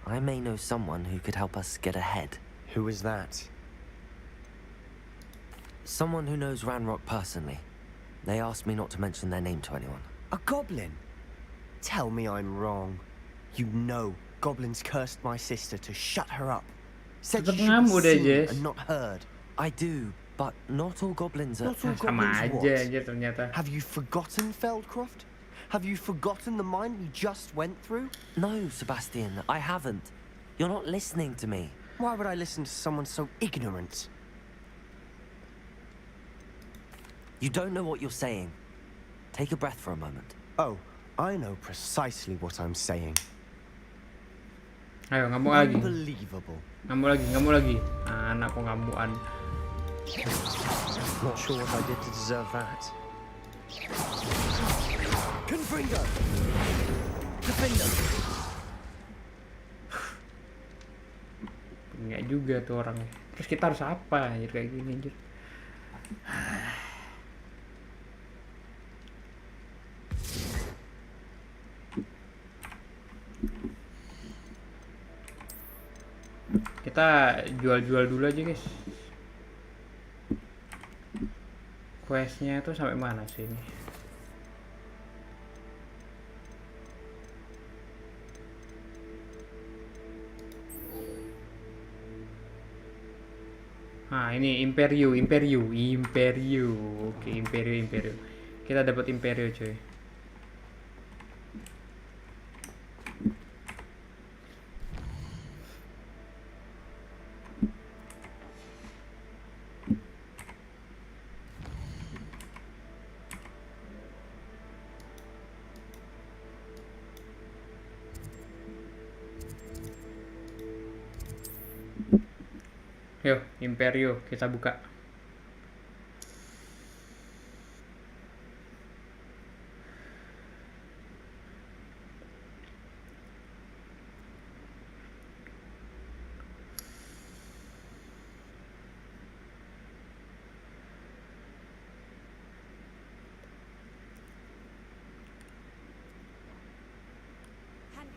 I may know someone who could help us get ahead. Who is that? Someone who knows Ranrock personally. They asked me not to mention their name to anyone. A goblin? Tell me I'm wrong. You know, goblins cursed my sister to shut her up. Said Tetep she should ngamuk be deh, seen Jess. and not heard. I do, but not all goblins are... Not all Sama goblins aja what? anjir ternyata. Have you forgotten Feldcroft? Have you forgotten the mine we just went through? No, Sebastian, I haven't. You're not listening to me. Why would I listen to someone so ignorant? You don't know what you're saying. Take a breath for a moment. Oh, I know precisely what I'm saying. Ayo ngamuk lagi. Unbelievable. Ngamuk lagi. Anakku ngamukan. Not sure what I did to deserve that. Confringo! Defender! Enggak juga tuh orangnya. Terus kita harus apa anjir kayak gini anjir. Kita jual-jual dulu aja guys. Questnya itu sampai mana sih ini? Ini Imperio. Oke, Imperio. Kita dapat Imperio coy. Yo, Imperio, kita buka.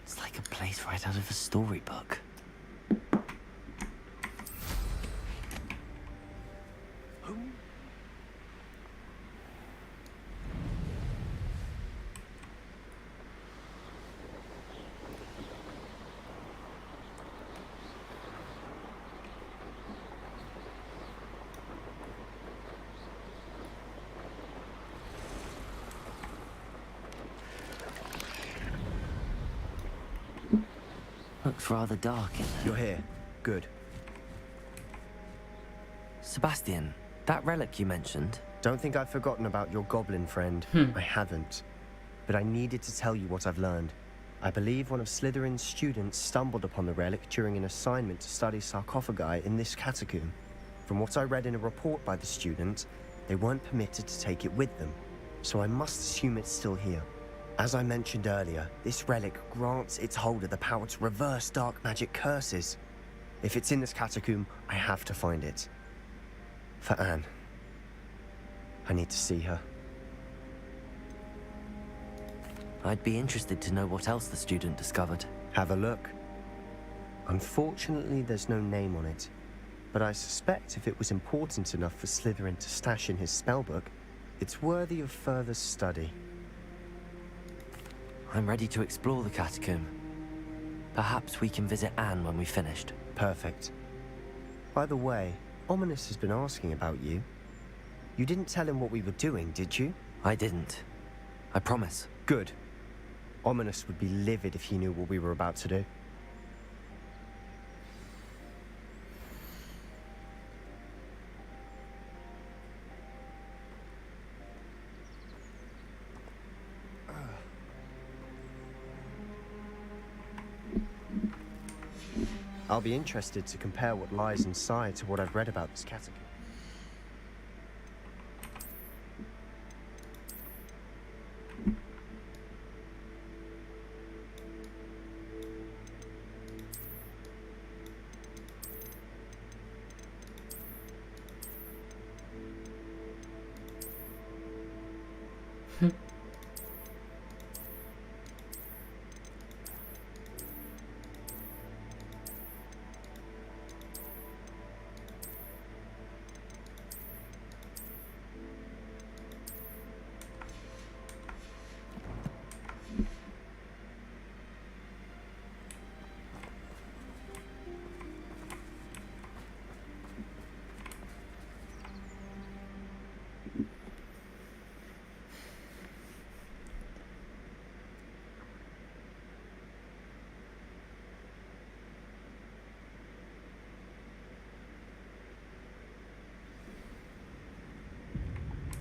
It's like a place right out of a storybook. Looks rather dark in there. You're here. Good. Sebastian, that relic you mentioned. Don't think I've forgotten about your goblin friend. I haven't. But I needed to tell you what I've learned. I believe one of Slytherin's students stumbled upon the relic during an assignment to study sarcophagi in this catacomb. From what I read in a report by the student, they weren't permitted to take it with them, so I must assume it's still here. As I mentioned earlier, this relic grants its holder the power to reverse dark magic curses. If it's in this catacomb, I have to find it. For Anne. I need to see her. I'd be interested to know what else the student discovered. Have a look. Unfortunately, there's no name on it. But I suspect if it was important enough for Slytherin to stash in his spellbook, it's worthy of further study. I'm ready to explore the catacomb. Perhaps we can visit Anne when we've finished. Perfect. By the way, Ominous has been asking about you. You didn't tell him what we were doing, did you? I didn't. I promise. Good. Ominous would be livid if he knew what we were about to do. I'll be interested to compare what lies inside to what I've read about this catacomb.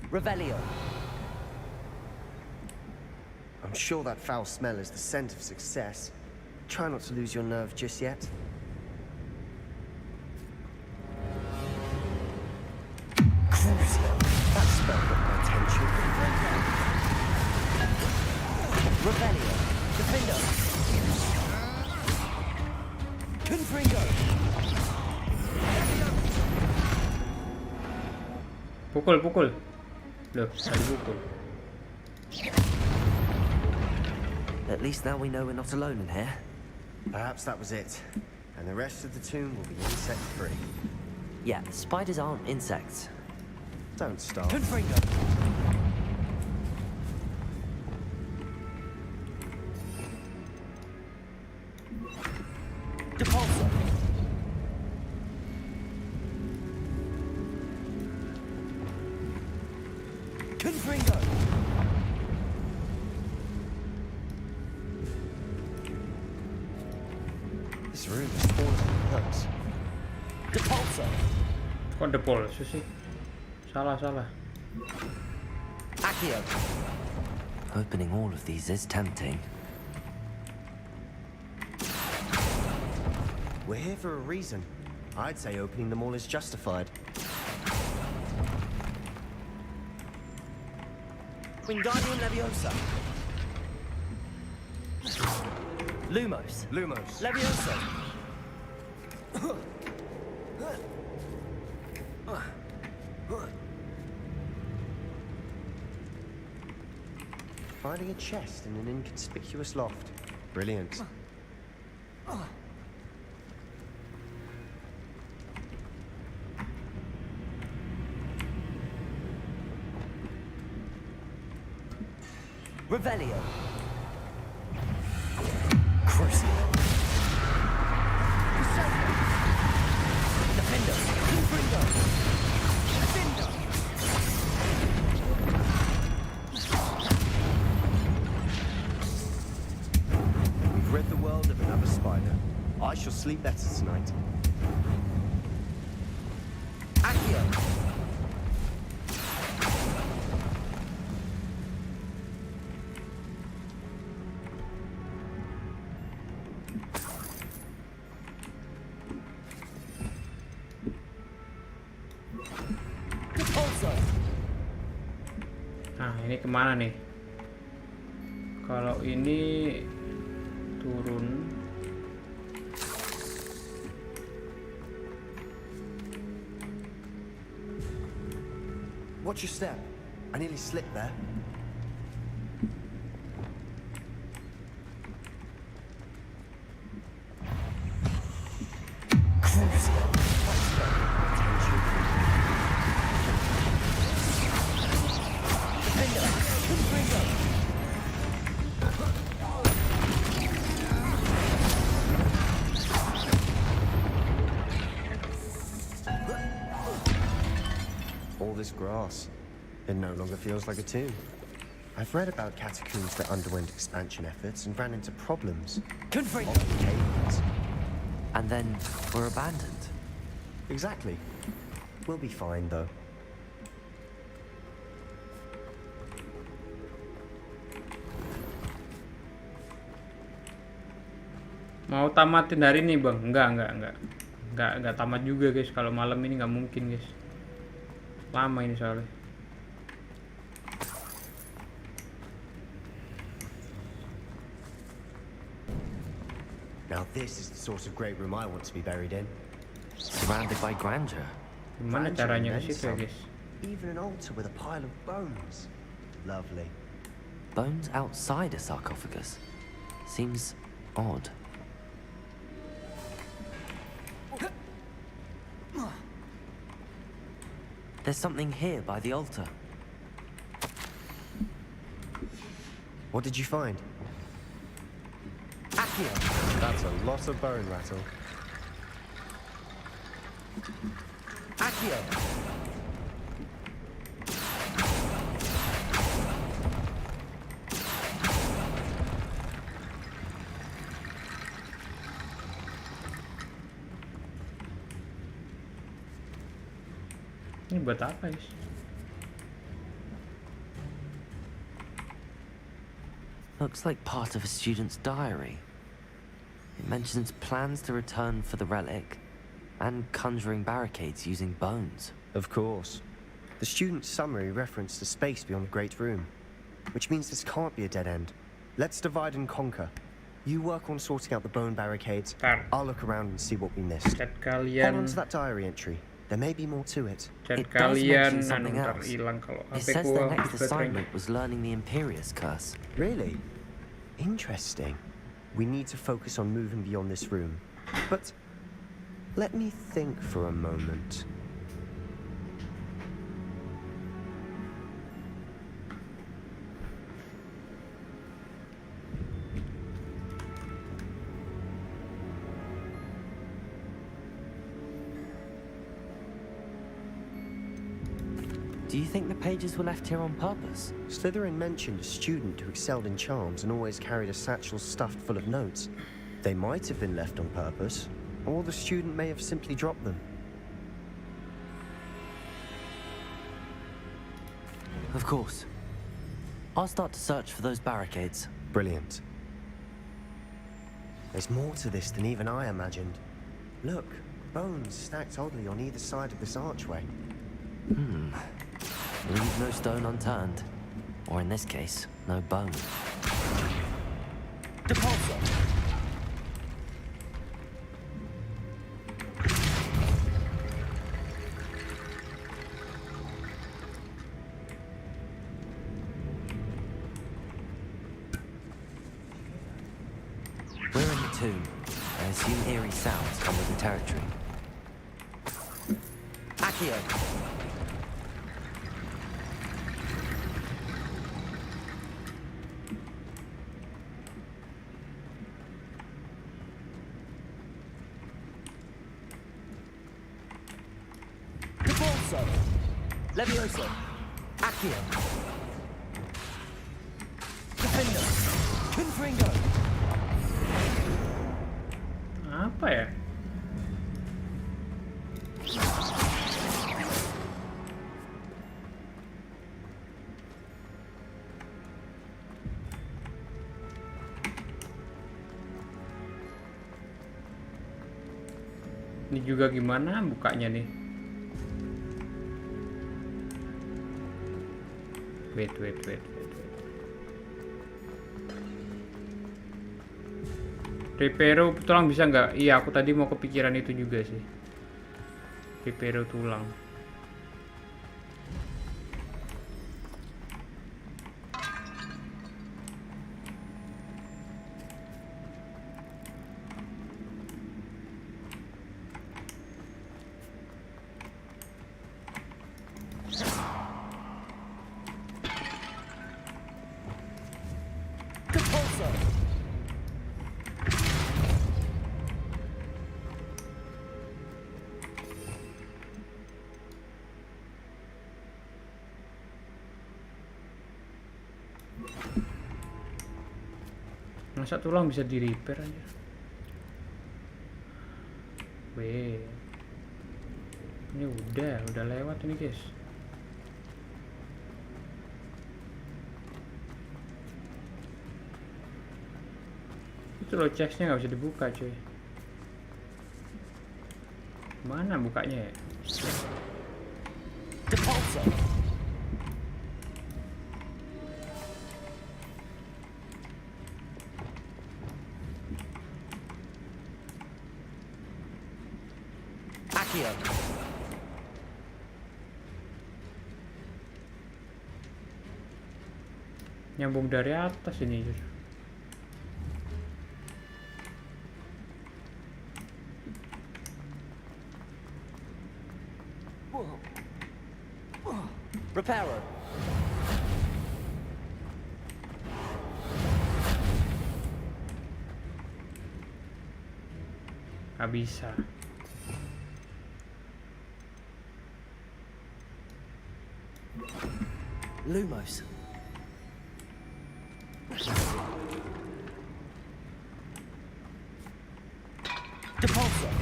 Revelio. I'm sure that foul smell is the scent of success. Try not to lose your nerve just yet. Crucio. That spell got my attention. Revelio. Defendo. Confringo. Pukul. Loh, tadi pukul. At least now we know we're not alone in here. Perhaps that was it. And the rest of the tomb will be insect-free. Yeah, spiders aren't insects. Don't start. Confringo. Depulso. Confringo. This room is full of hooks. Depulso. Kok Depulso sih? Salah. Accio. Opening all of these is tempting. We're here for a reason. I'd say opening them all is justified. Wingardium Leviosa. Lumos. Lumos. Leviosa. Finding a chest in an inconspicuous loft. Brilliant. Revelio. Crucible. Defender. Confringo. Defender. We've rid the world of another spider. I shall sleep better tonight. Accio. Nah, ini kemana nih? Kalau ini turun. Watch your step. I nearly slipped there. All this grass, it no longer feels like a tomb. I've read about catacombs that underwent expansion efforts and ran into problems. Confringo. Often cave-ins. And then were abandoned. Exactly. We'll be fine, though. Mau tamatin hari ini, Bang? Enggak tamat juga, guys. Kalau malam ini nggak mungkin, guys. Lama ini soalnya. Now this is the sort of great room I want to be buried in. Surrounded by grandeur. Gimana Grandeur caranya and ke then situ ya, some. guys? Even an altar with a pile of bones. Lovely. Bones outside a sarcophagus. Seems odd. There's something here by the altar. What did you find? Accio. That's a lot of bone rattle. Accio. Ini buat apa, guys? Looks like part of a student's diary. It mentions plans to return for the relic and conjuring barricades using bones. Of course. The student's summary referenced a space beyond the Great Room, which means this can't be a dead end. Let's divide and conquer. You work on sorting out the bone barricades. I'll look around and see what we missed. Chat Hold kalian, on to that diary entry. There may be more to it. chat It does kalian mention something ntar else. hilang kalau It HP says ku their habis next baterainya. assignment was learning the Imperius Curse. Really? Interesting. We need to focus on moving beyond this room. But let me think for a moment. Do you think the pages were left here on purpose? Slytherin mentioned a student who excelled in charms and always carried a satchel stuffed full of notes. They might have been left on purpose, or the student may have simply dropped them. Of course. I'll start to search for those barricades. Brilliant. There's more to this than even I imagined. Look, Bones stacked oddly on either side of this archway. Leave no stone unturned. Or in this case, no bone. Depulsor! We're in the tomb. I assume eerie sounds come with the territory. Accio! Depulsor! Levioso! Accio! Defender! Confringo! Apa ya? Ini juga gimana bukanya nih? Wait. Repero tulang bisa nggak? Iya, aku tadi mau kepikiran itu juga sih. Repero tulang. Depulsor! Masa tulang bisa di repair aja? Weh. Ini udah lewat ini, guys. Itu loh, chestnya nggak bisa dibuka, cuy. Mana bukanya ya? Depulsor! Accio! Nyambung dari atas ini, guys. Reparo! Nggak bisa. Lumos. Depulsor!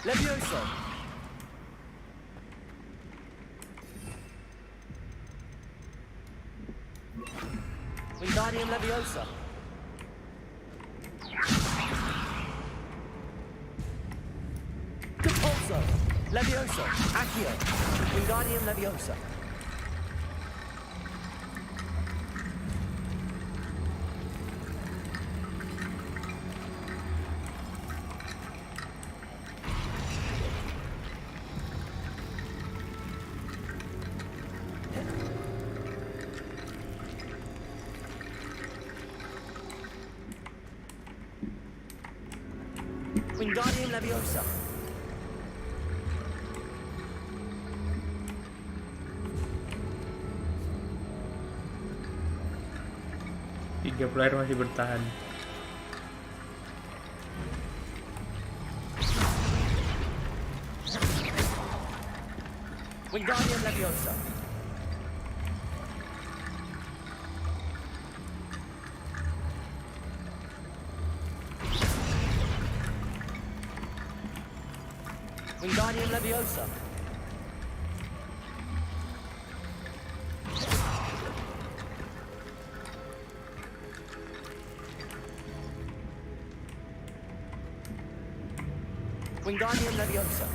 Levioso! Wingardium Leviosa! Depulsor! Levioso! Accio! Wingardium Leviosa! Wingardium Leviosa! Tiga player masih bertahan. Wingardium Leviosa! Wingardium Leviosa! Wingardium Leviosa.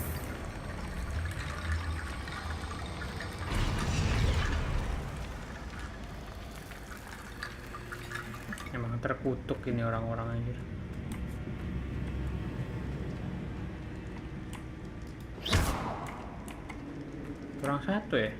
Emang terkutuk ini orang-orang anjir. Kurang satu ya.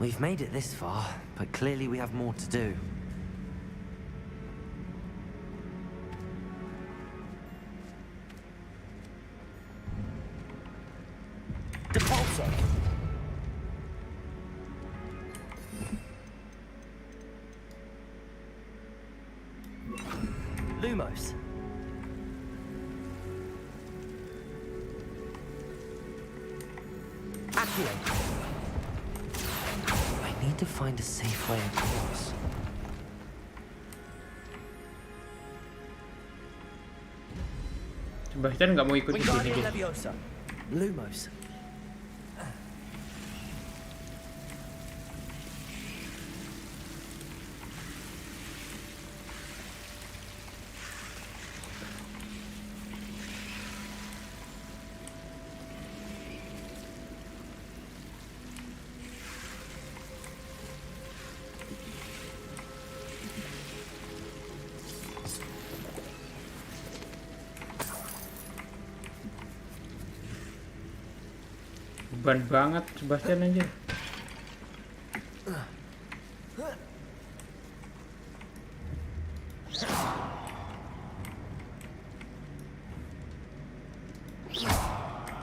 We've made it this far, but clearly we have more to do. Depulso. Lumos. Accio. I need to find a safe way across. Sebastian nggak mau ikut di sini. Wingardium Leviosa. Lumos. Beban banget Sebastian aja.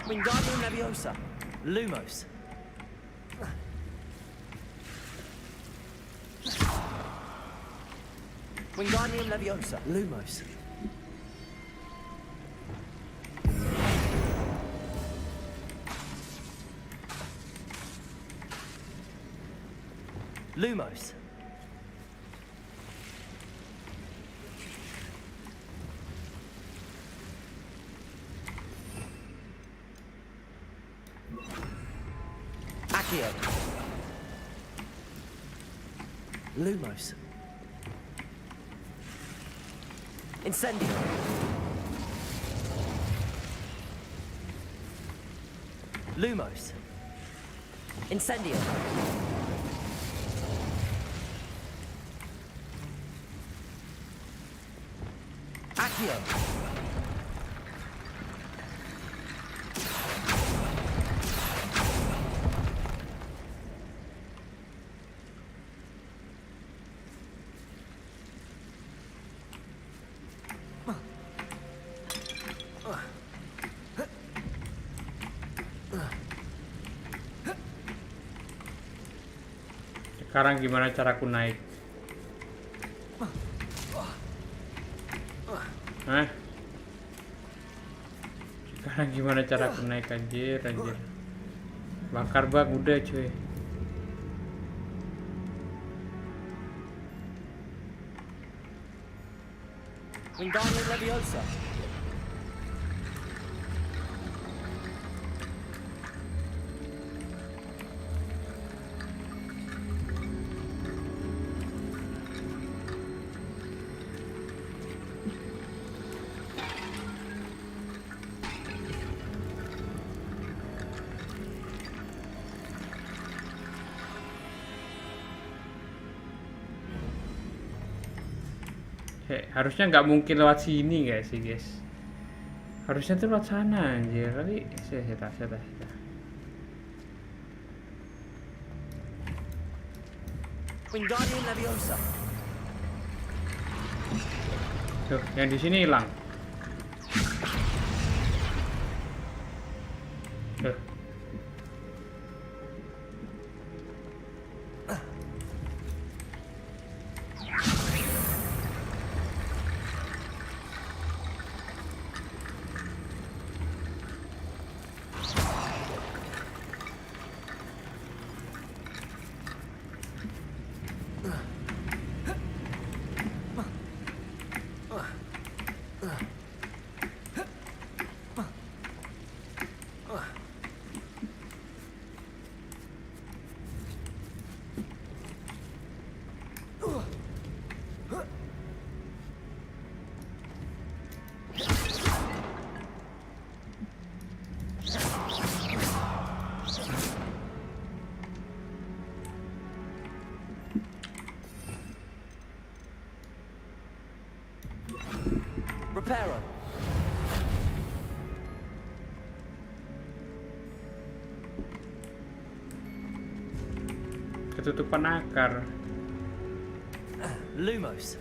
Wingardium Leviosa. Lumos. Wingardium Leviosa. Lumos. Lumos. Accio. Lumos. Incendio. Lumos. Incendio. Accio. Sekarang gimana caraku naik? Hah? Sekarang gimana caraku naik anjir? Bakar bang udah cuy. Wingardium Leviosa. Harusnya nggak mungkin lewat sini guys sih guys. Harusnya tuh lewat sana anjir. Kali saya. Wingardium Leviosa. Tuh, yang di sini hilang. Tuh. Reparo. Ketutupan akar. Lumos.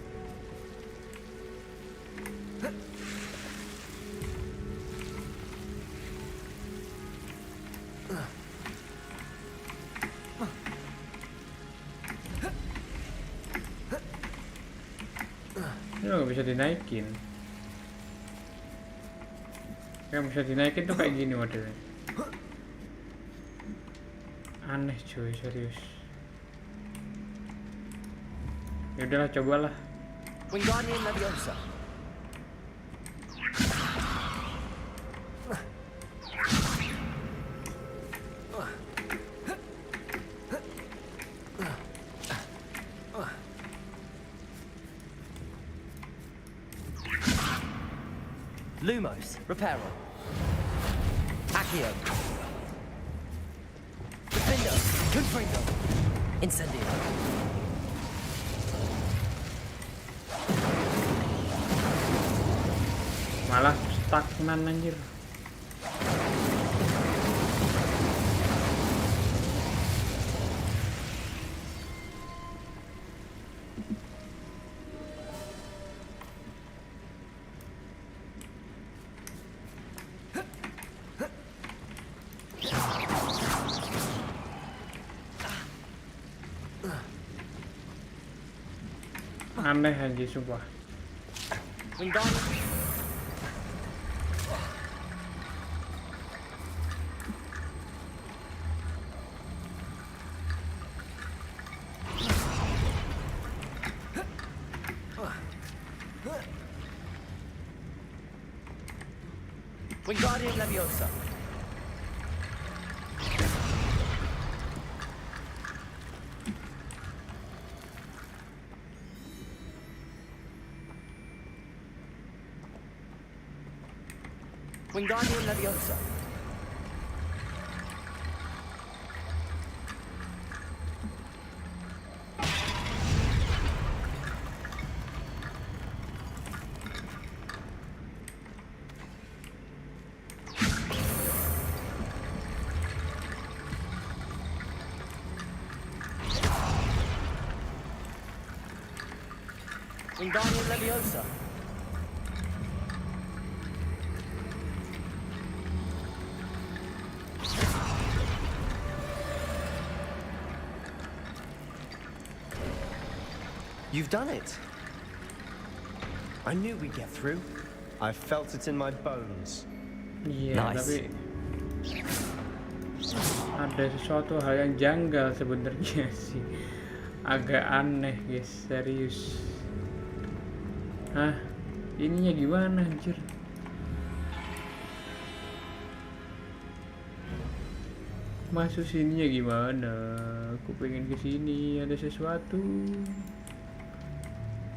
Ini nggak bisa dinaikin. Yang bisa dinaikin tuh kayak gini modelnya. Aneh cuy, serius. Ya udahlah, cobalah. Wingardium Leviosa. Lumos. Reparo. Accio. Defendo. Confringo. Incendio. Malah stagnan anjir. Aneh anjir sumpah. Wingardium. Wingardium Leviosa. Wingardium Leviosa. Wingardium Leviosa. You've done it. I knew we'd get through. I felt it in my bones. Iya, tapi ada sesuatu hal yang janggal sebenarnya sih. Agak aneh guys, serius. Hah? Ininya gimana anjir? Masuk sininya gimana? Aku pengen ke sini, ada sesuatu.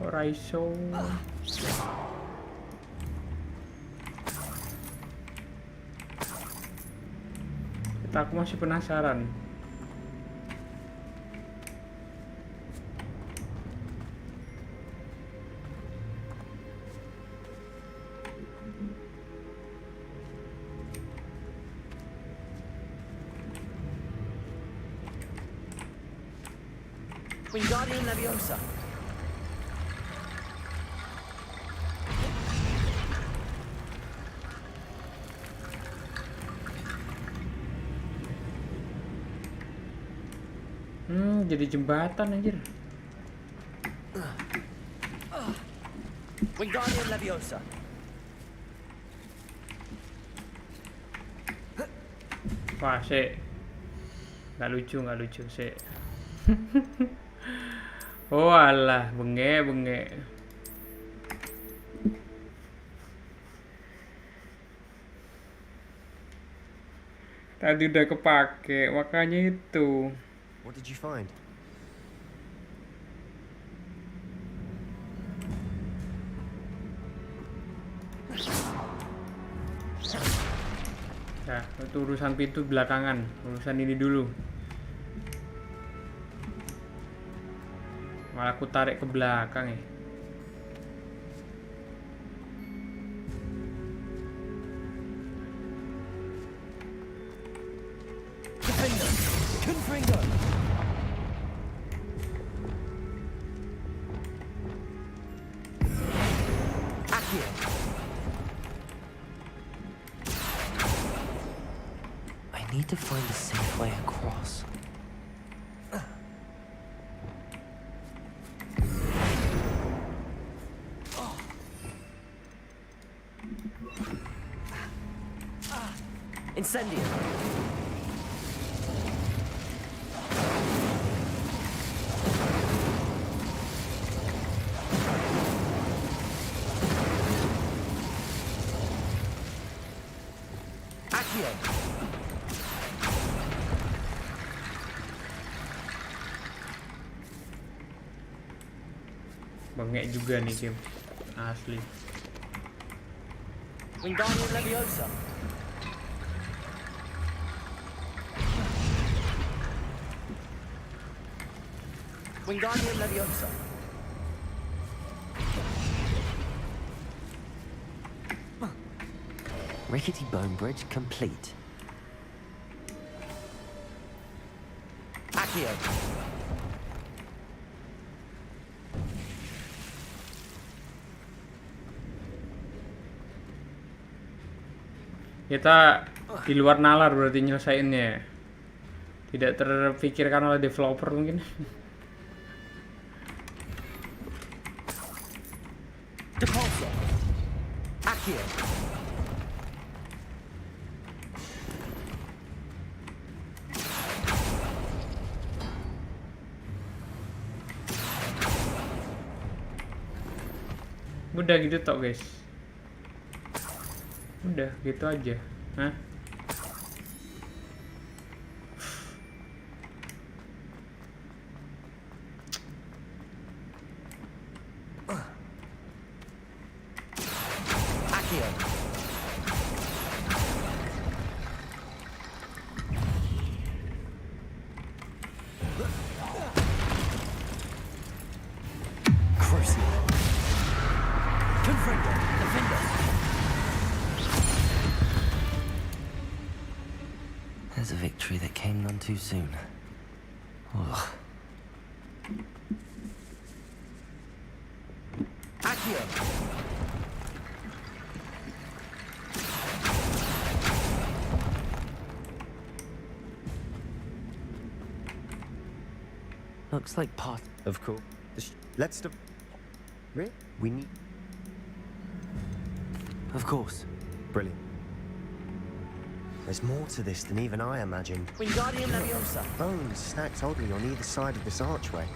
Raiso. Aku masih penasaran. Wingardium Leviosa. Jadi jembatan anjir. Wingardium Leviosa. Wah, sih. Nggak lucu, sih. Oh alah, benge. Tadi udah kepake, makanya itu. What did you find? Nah, itu urusan pintu belakangan. Urusan ini dulu. Malah aku tarik ke belakang ya. Accio. I need to find a safe way across. Incendio. Accio. Bengek juga nih game asli. Wingardium Leviosa. Wingardium Leviosa. Rickety bone bridge complete. Accio. Kita di luar nalar berarti nyelesainnya ya. Tidak terpikirkan oleh developer mungkin. Depulso. Accio. Udah gitu tok guys. Udah gitu aja. Hah? Accio. Crucial. Confringo. Defendo. There's a victory that came none too soon. Ugh. Accio. Looks like part. Of course. Let's do. Really? We need. Of course. Brilliant. There's more to this than even I imagined. Wingardium Leviosa. Bones stacked oddly on either side of this archway.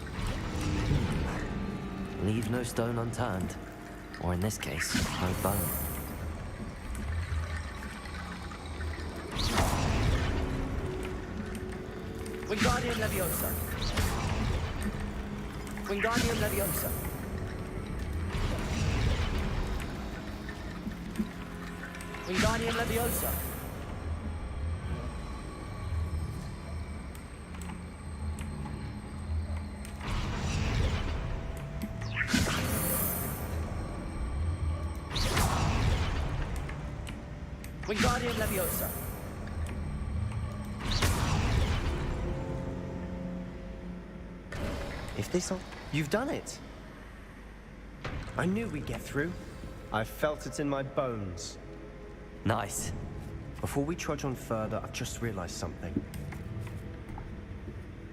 Leave no stone unturned. Or in this case, no bone. Wingardium Leviosa. Wingardium Leviosa. Wingardium Leviosa. Wingardium Leviosa. If this all... You've done it! I knew we'd get through. I felt it in my bones. Nice. Before we trudge on further, I've just realized something.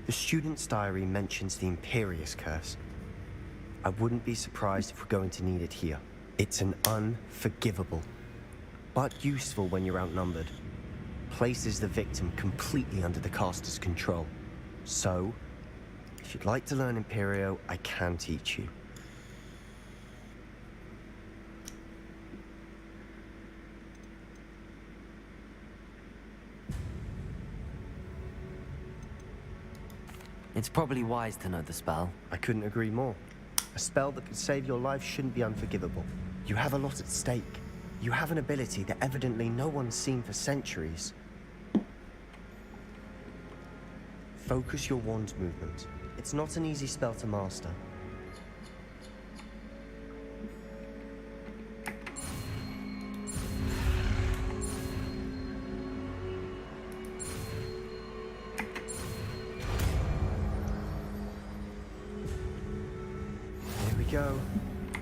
The student's diary mentions the Imperius Curse. I wouldn't be surprised if we're going to need it here. It's an unforgivable, but useful when you're outnumbered. Places the victim completely under the caster's control. So, if you'd like to learn Imperio, I can teach you. It's probably wise to know the spell. I couldn't agree more. A spell that could save your life shouldn't be unforgivable. You have a lot at stake. You have an ability that evidently no one's seen for centuries. Focus your wand movement. It's not an easy spell to master. Here we go.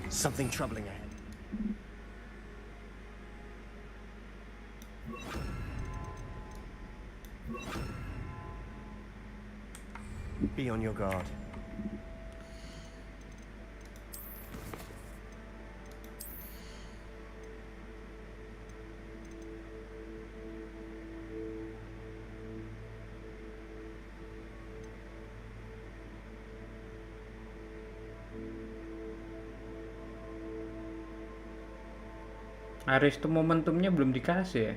Something troubling ahead. Be on your guard. Aristo momentumnya belum dikasih ya.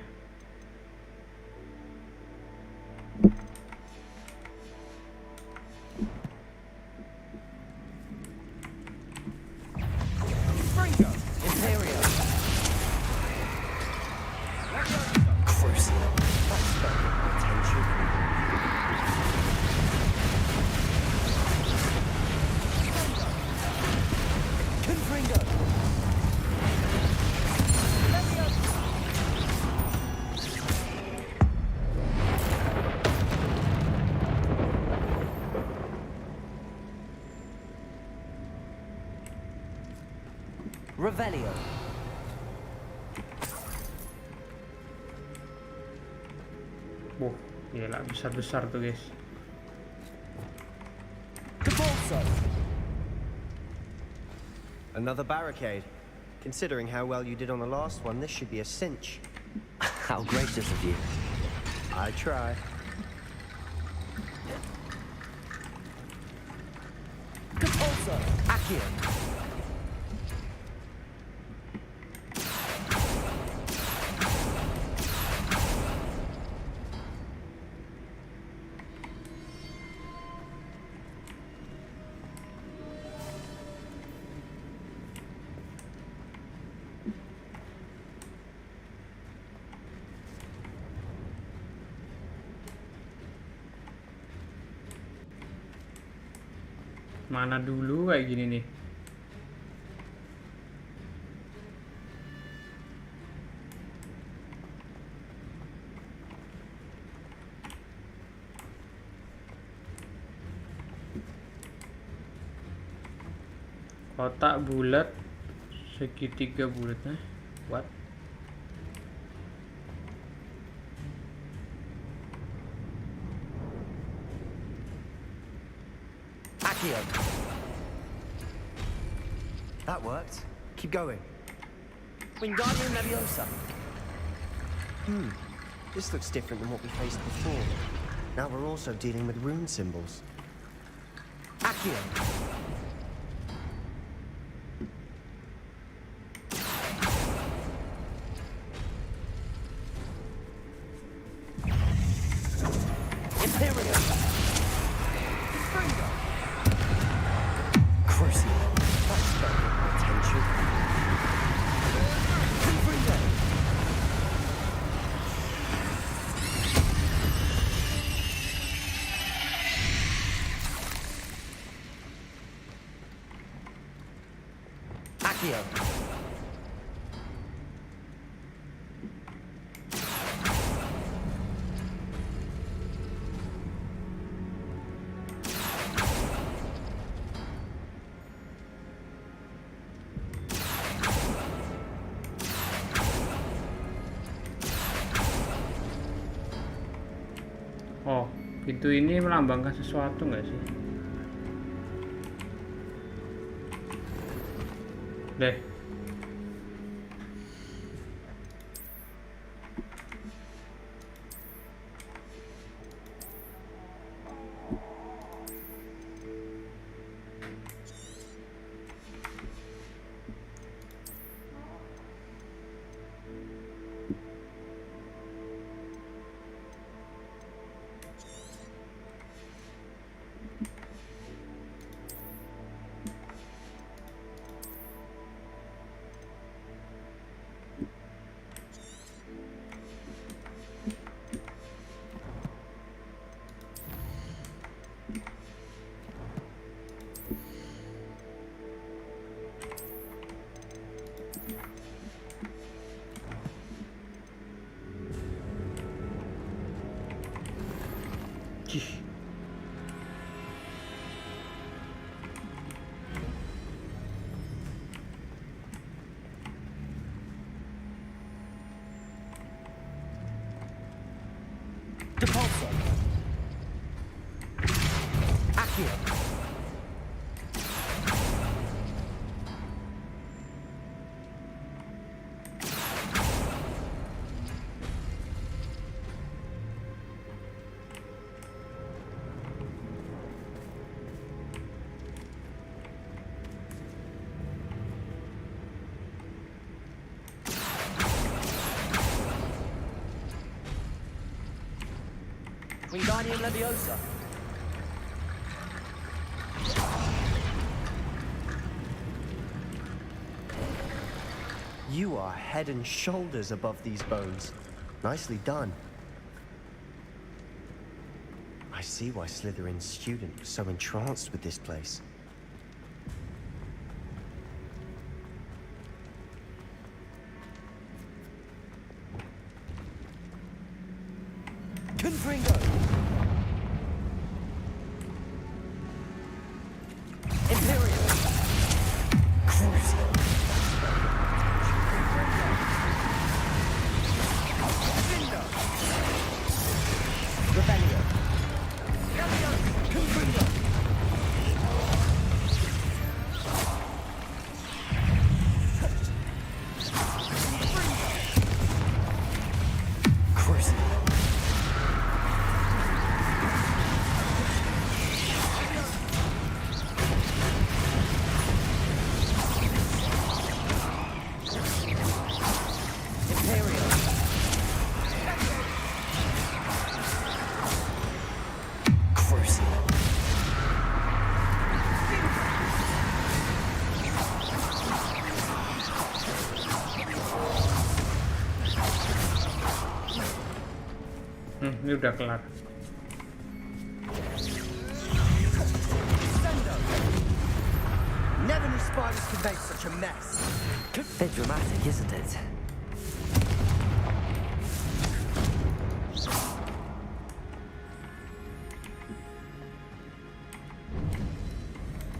Revelio. Wah, gila besar-besar tuh guys. Another barricade. Considering how well you did on the last one, this should be a cinch. How gracious of you. I try. Accio. Mana dulu kayak gini nih. Kotak bulat, segitiga bulatnya. What? That worked. Keep going. Wingardium Leviosa. This looks different than what we faced before. Now we're also dealing with rune symbols. Accio. Imperium. Crucial. That's better potential. Accio. Oh, pintu ini melambangkan sesuatu nggak sih? Deh. Cih. Depulso. Wingardium Leviosa. You are head and shoulders above these bones. Nicely done. I see why Slytherin's student was so entranced with this place. Confringo. Imperial. Crucial. Rebellion. Confringo. Crucial. Imperial. Crucial. Ini udah kelar. Never knew spiders could make such a mess. Bit dramatic, isn't it?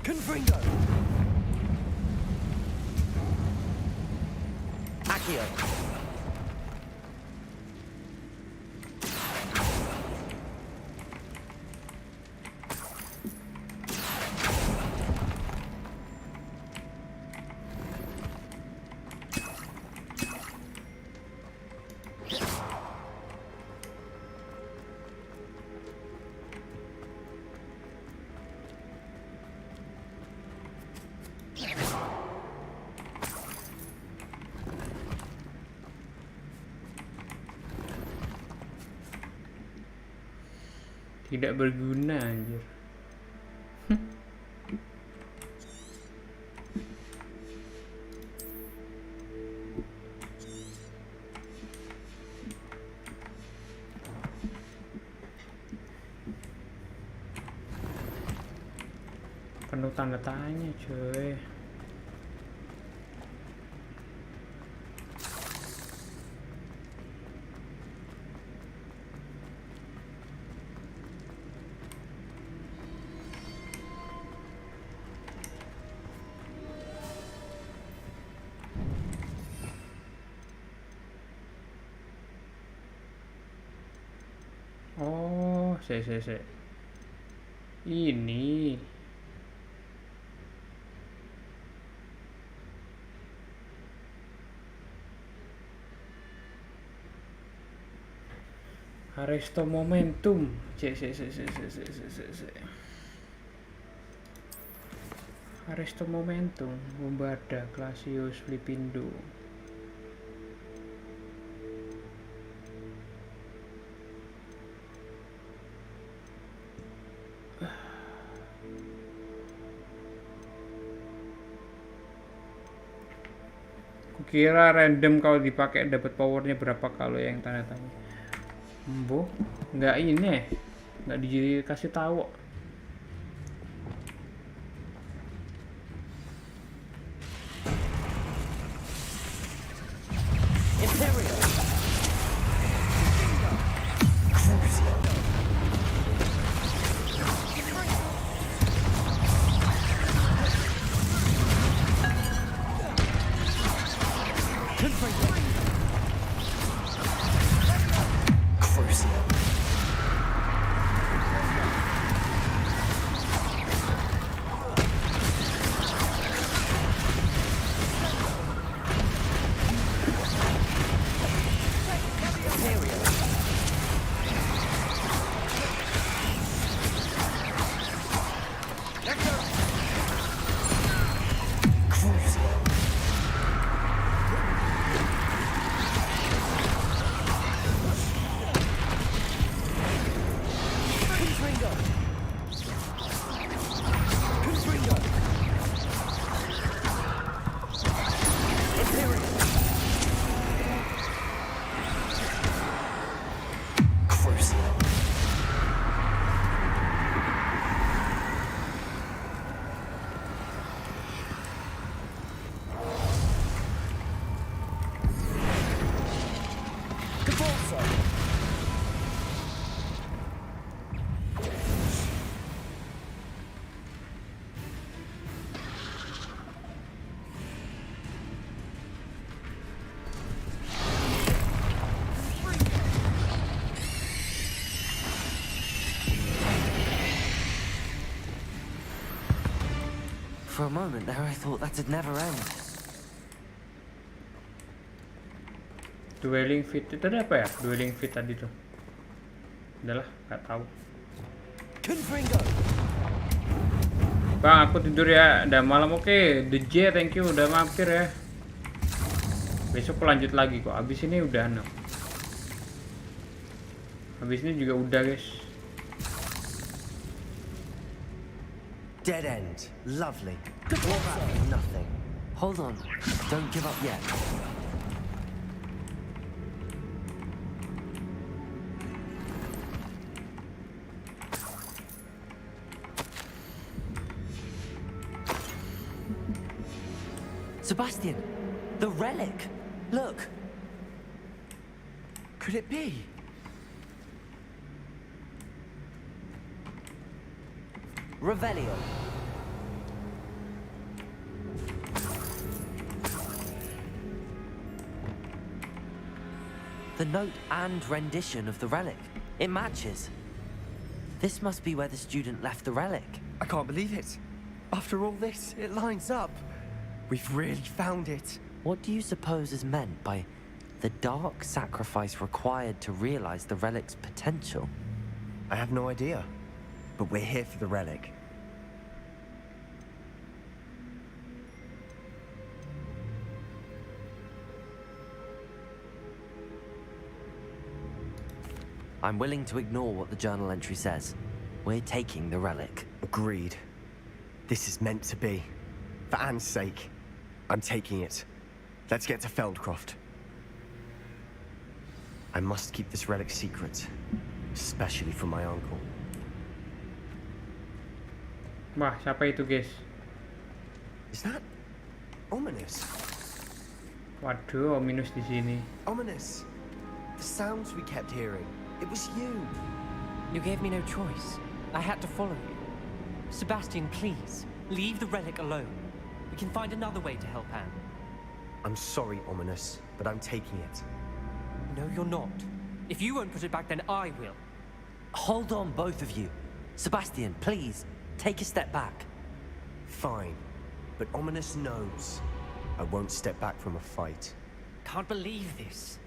Confringo. Accio. Tidak berguna anjir. Penuh tanda tanya cuy. Oh, saya. Ini. Arresto momentum. Arresto momentum. Bombarda Clasius Flipindo. Kira random kalau dipakai dapat powernya berapa kalau yang tanda tanya. Nggak ini, nggak dikasih tahu. Imperial. For a moment there, I thought that'd never end. Dwelling fit itu ada apa ya? Dwelling fit tadi tuh. Udahlah, nggak tahu. Confringo. Bang, aku tidur ya. Udah malam. Oke, The J, thank you udah mampir ya. Besok aku lanjut lagi kok. Abis ini udah Habis ini juga udah, guys. Dead end. Lovely. All that for nothing. Hold on. Don't give up yet. Sebastian, the relic. Look. Could it be? Revelio. The note and rendition of the relic. It matches. This must be where the student left the relic. I can't believe it. After all this, it lines up. We've really found it. What do you suppose is meant by the dark sacrifice required to realize the relic's potential? I have no idea. But we're here for the relic. I'm willing to ignore what the journal entry says. We're taking the relic. Agreed. This is meant to be. For Anne's sake, I'm taking it. Let's get to Feldcroft. I must keep this relic secret, especially from my uncle. Wah, siapa itu, guys? Is that ominous? Waduh, ominous di sini. Ominous. The sounds we kept hearing. It was you. You gave me no choice. I had to follow you. Sebastian, please, leave the relic alone. We can find another way to help Anne. I'm sorry, Ominous, but I'm taking it. No, you're not. If you won't put it back, then I will. Hold on, both of you. Sebastian, please, take a step back. Fine, but Ominous knows. I won't step back from a fight. Can't believe this.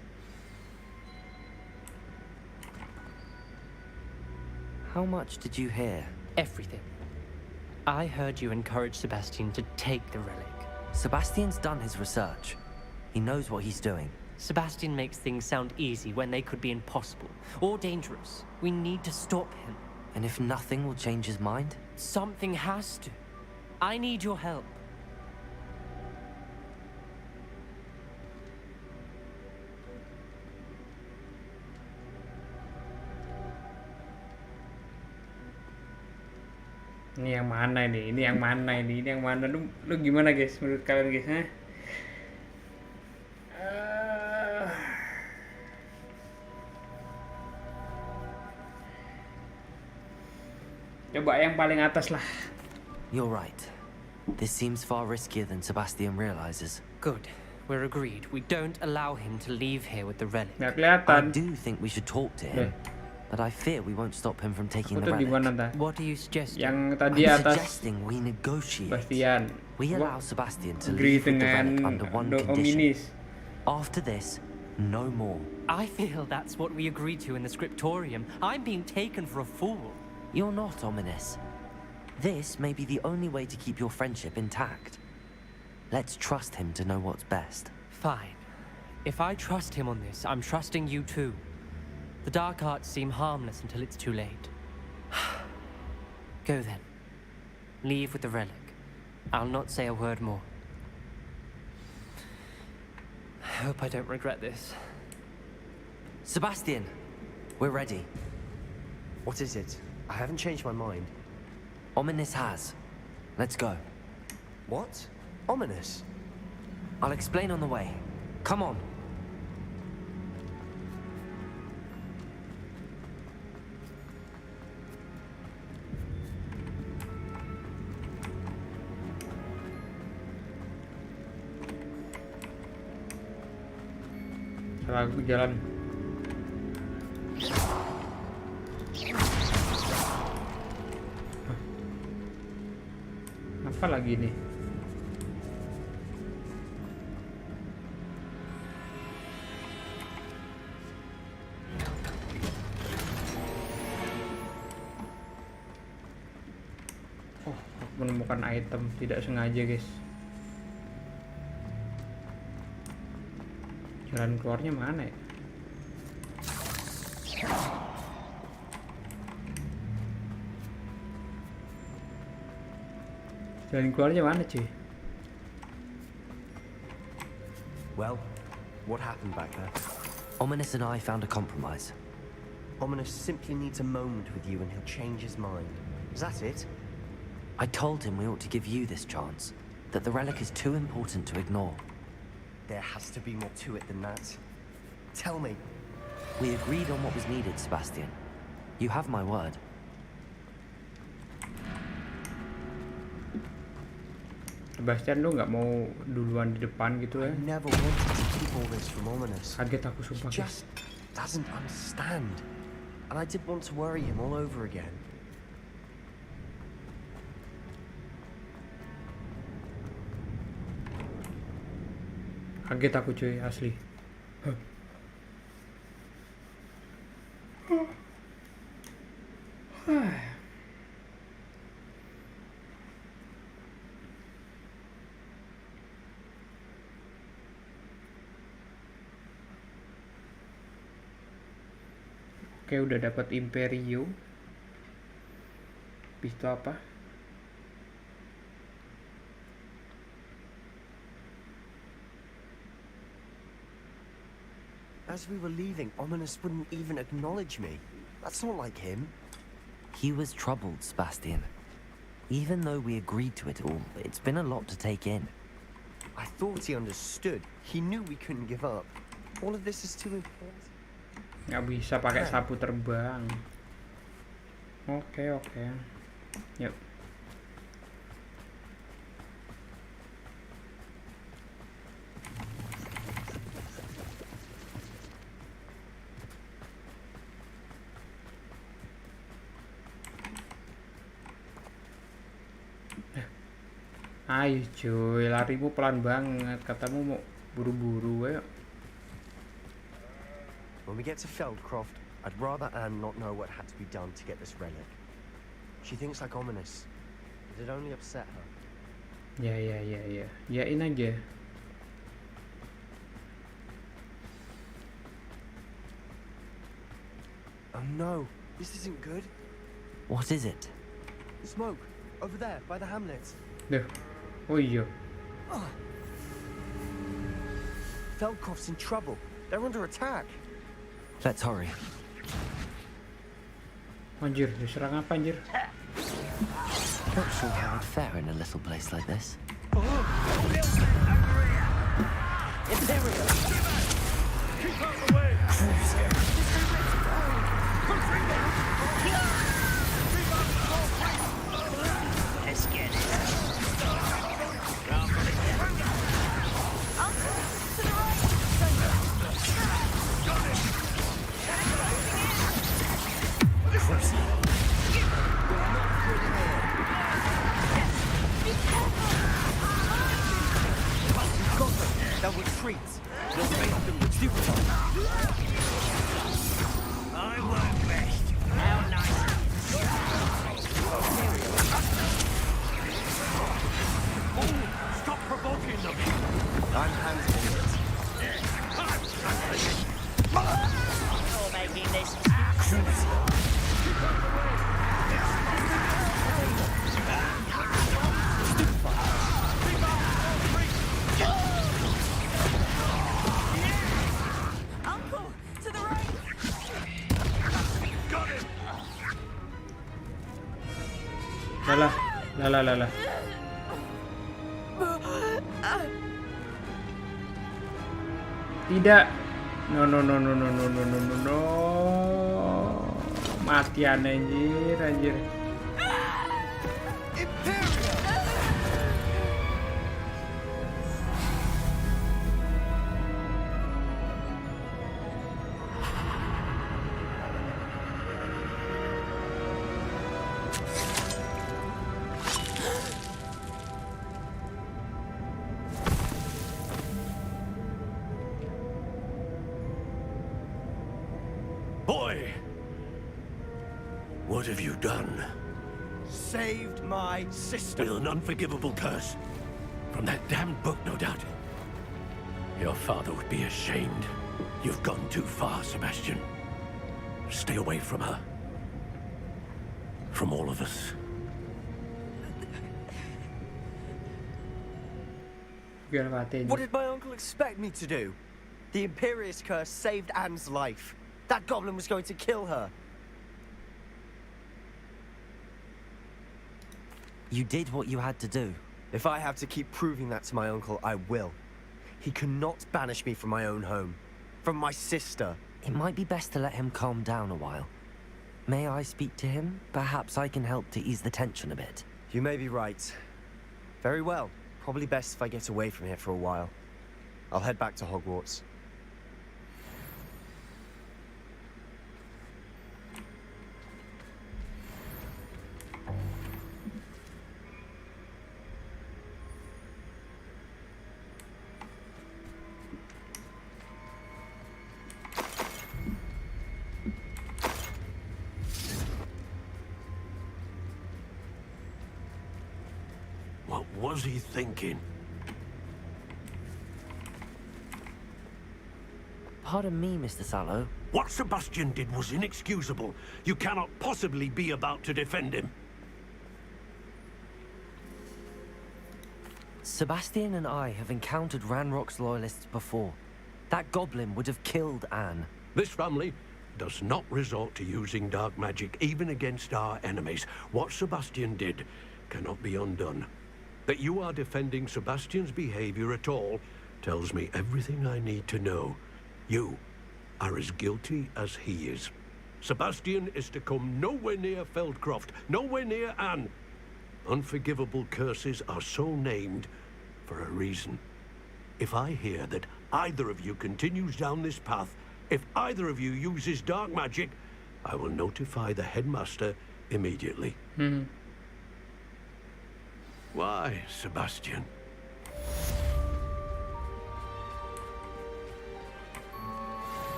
How much did you hear? Everything. I heard you encourage Sebastian to take the relic. Sebastian's done his research. He knows what he's doing. Sebastian makes things sound easy when they could be impossible or dangerous. We need to stop him. And if nothing will change his mind? Something has to. I need your help. Ini yang mana ini? Ini yang mana ini? Ini yang mana? Lu gimana, guys? Menurut kalian, guys? Coba yang paling atas lah. You're right. This seems far riskier than Sebastian realizes. Good. We're agreed. We don't allow him to leave here with the relic. Nggak kelihatan. I do think we should talk to him. But I fear we won't stop him from taking Aku the tuh relic. gimana, dah? What are you suggesting? Yang tadi I'm atas. suggesting we negotiate. Sebastian. We allow Sebastian to Agree leave with the dengan relic under one condition. Ominis. After this, no more. I feel that's what we agreed to in the scriptorium. I'm being taken for a fool. You're not ominous. This may be the only way to keep your friendship intact. Let's trust him to know what's best. Fine. If I trust him on this, I'm trusting you too. The dark arts seem harmless until it's too late. Go then. Leave with the relic. I'll not say a word more. I hope I don't regret this. Sebastian, we're ready. What is it? I haven't changed my mind. Ominous has. Let's go. What? Ominous? I'll explain on the way. Come on. Salah aku jalan. Apa lagi gini. Oh, aku menemukan item tidak sengaja, guys. Jalan keluarnya mana ya? Jalan keluarnya mana, cuy? Well, what happened back there? Ominous and I found a compromise. Ominous simply needs a moment with you and he'll change his mind. Is that it? I told him we ought to give you this chance, that the relic is too important to ignore. There has to be more to it than that. Tell me. We agreed on what was needed, Sebastian. You have my word. Sebastian, lu nggak mau duluan di depan gitu ya? I never wanted to keep all this from Ominous. Kaget aku sumpah, He guys. just doesn't understand. And I didn't want to worry him all over again. Kaget aku, cuy, asli. Oke, udah dapat Imperio. Habis itu apa? As we were leaving, Ominous wouldn't even acknowledge me. That's not like him. He was troubled, Sebastian. Even though we agreed to it all, it's been a lot to take in. I thought he understood. He knew we couldn't give up. All of this is too important. Nggak bisa pakai sapu terbang. Oke. Yuk. Ayo cuy, larimu pelan banget. Katamu mau buru-buru ya. When we get to Feldcroft, I'd rather Anne not know what had to be done to get this relic. She thinks like Ominous, but it only upset her. Ya. Yain aja. Oh no, this isn't good. What is it? The smoke, over there, by the hamlet. Duh. Oh iya. Feldcroft's in trouble. They're under attack. Let's hurry. Anjir, diserang apa anjir? Not sure how I'd fare in a little place like this. Let's get it. They'll retreat. We'll face them with super. I work best. How nice. Stop provoking them! I'm handling it. You're making this Uncle, to the right. Got him! Lah. Tidak. No. Matian anjir. Boy! What have you done? Saved my sister. With an unforgivable curse. From that damned book, no doubt. Your father would be ashamed. You've gone too far, Sebastian. Stay away from her. From all of us. What did my uncle expect me to do? The Imperious curse saved Anne's life. That goblin was going to kill her. You did what you had to do. If I have to keep proving that to my uncle, I will. He cannot banish me from my own home. From my sister. It might be best to let him calm down a while. May I speak to him? Perhaps I can help to ease the tension a bit. You may be right. Very well. Probably best if I get away from here for a while. I'll head back to Hogwarts. What was he thinking? Pardon me, Mr. Sallow. What Sebastian did was inexcusable. You cannot possibly be about to defend him. Sebastian and I have encountered Ranrock's loyalists before. That goblin would have killed Anne. This family does not resort to using dark magic even against our enemies. What Sebastian did cannot be undone. That you are defending Sebastian's behavior at all tells me everything I need to know. You are as guilty as he is. Sebastian is to come nowhere near Feldcroft, nowhere near Anne. Unforgivable curses are so named for a reason. If I hear that either of you continues down this path, if either of you uses dark magic, I will notify the headmaster immediately. Why, Sebastian?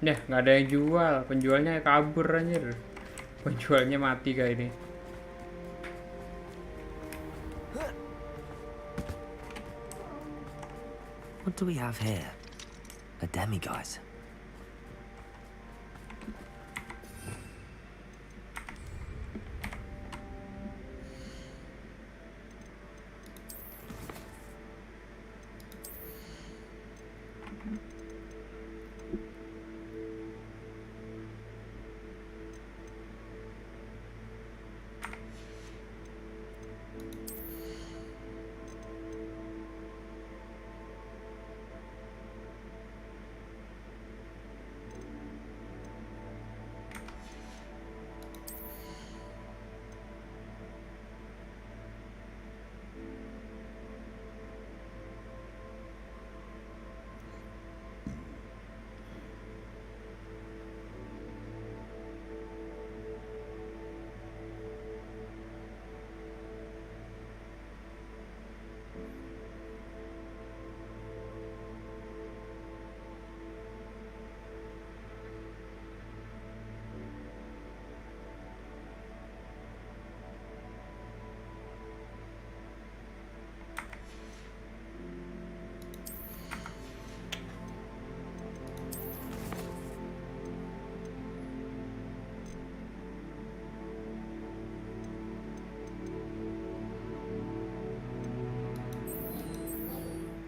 Ya, nggak ada yang jual. Penjualnya kabur anjir. Penjualnya mati kayak ini. What do we have here? A demiguise.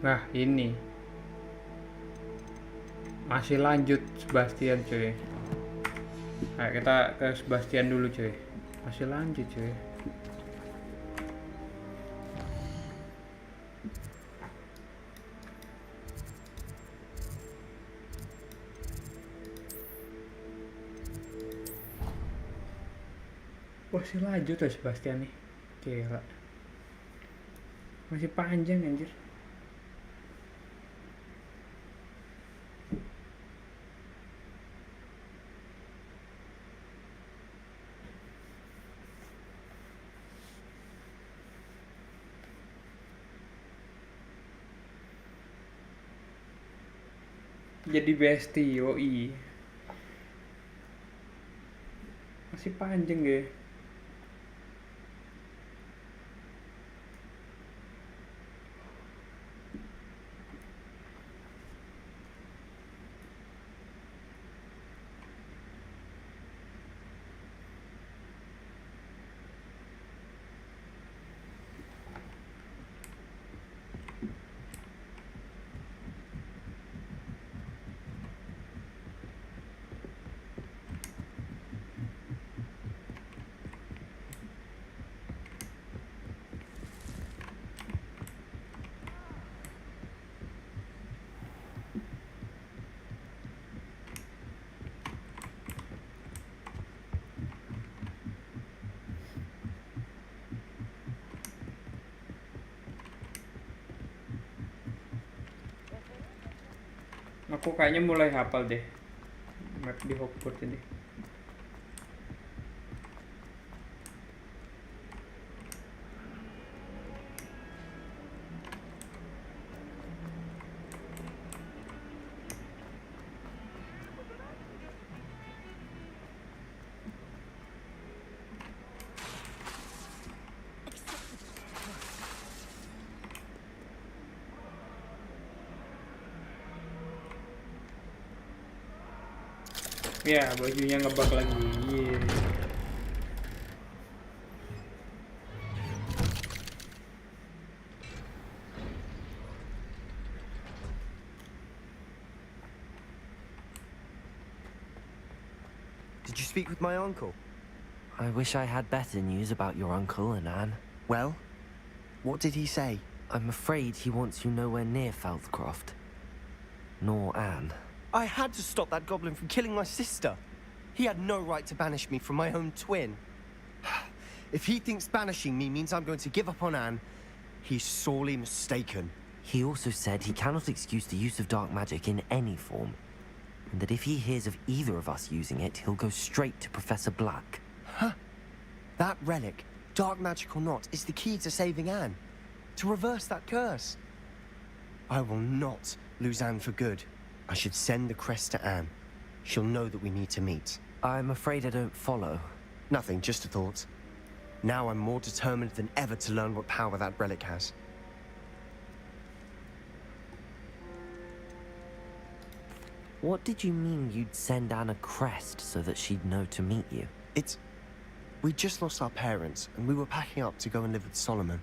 Nah, ini masih lanjut Sebastian cuy. Nah, kita ke Sebastian dulu cuy. Masih lanjut cuy. Masih lanjut ya Sebastian nih. Gila. Masih panjang anjir. Jadi bestie, yoi. Masih panjang ya. Aku kayaknya mulai hafal deh map di Hogwarts ini. Ya, bajunya ngebug lagi. Yeah. Did you speak with my uncle? I wish I had better news about your uncle and Anne. Well, what did he say? I'm afraid he wants you nowhere near Feldcroft. Nor Anne. I had to stop that goblin from killing my sister. He had no right to banish me from my own twin. If he thinks banishing me means I'm going to give up on Anne, he's sorely mistaken. He also said he cannot excuse the use of dark magic in any form, and that if he hears of either of us using it, he'll go straight to Professor Black. Huh? That relic, dark magic or not, is the key to saving Anne. To reverse that curse. I will not lose Anne for good. I should send the crest to Anne. She'll know that we need to meet. I'm afraid I don't follow. Nothing, just a thought. Now I'm more determined than ever to learn what power that relic has. What did you mean you'd send Anne a crest so that she'd know to meet you? We just lost our parents, and we were packing up to go and live with Solomon.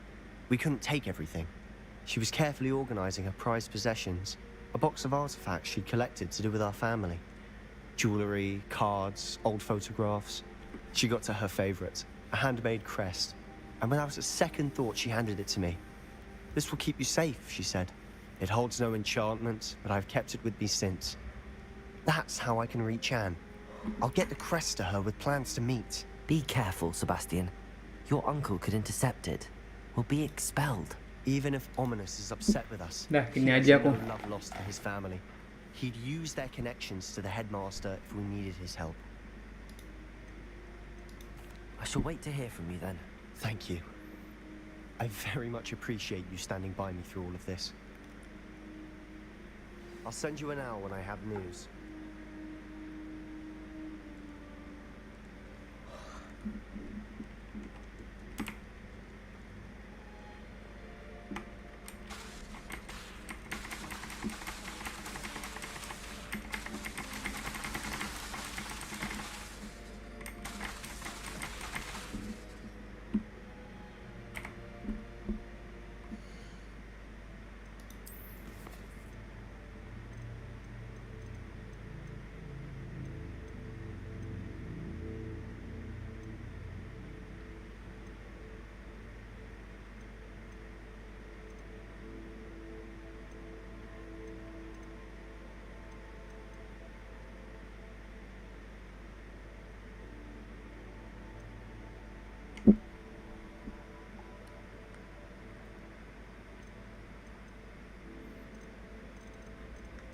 We couldn't take everything. She was carefully organizing her prized possessions, a box of artifacts she'd collected to do with our family. Jewelry, cards, old photographs. She got to her favorite, a handmade crest, and without a second thought she handed it to me. This will keep you safe, she said. It holds no enchantment, but I've kept it with me since. That's how I can reach Anne. I'll get the crest to her with plans to meet. Be careful, Sebastian. Your uncle could intercept it. We'll be expelled. Even if Ominous is upset with us, Dah, he gini has aja no aku. love lost for his family. He'd use their connections to the headmaster if we needed his help. I shall wait to hear from you then. Thank you. I very much appreciate you standing by me through all of this. I'll send you an hour when I have news.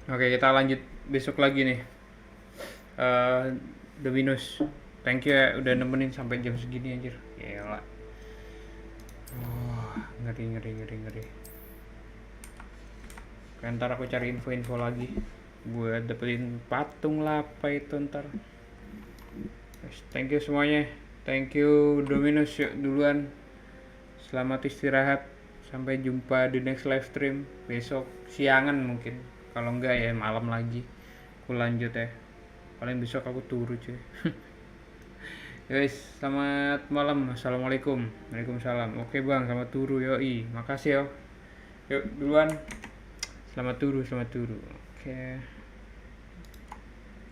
Oke, kita lanjut besok lagi nih. The Minus. Thank you ya udah nemenin sampai jam segini anjir. Gila. Ngeri. Oke, ntar aku cari info-info lagi buat dapetin patung lah apa itu ntar. Guys, thank you semuanya, thank you Dominus, yuk duluan, selamat istirahat, sampai jumpa di next live stream besok siangan mungkin, kalau enggak ya malam lagi aku lanjut ya, paling besok aku turu cuy. Guys, selamat malam, assalamualaikum. Waalaikumsalam. Oke bang, selamat turu, yoi, makasih yo. Yuk duluan, selamat turu. Oke,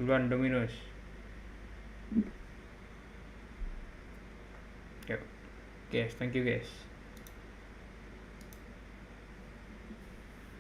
duluan Dominus. Yuk guys, thank you guys.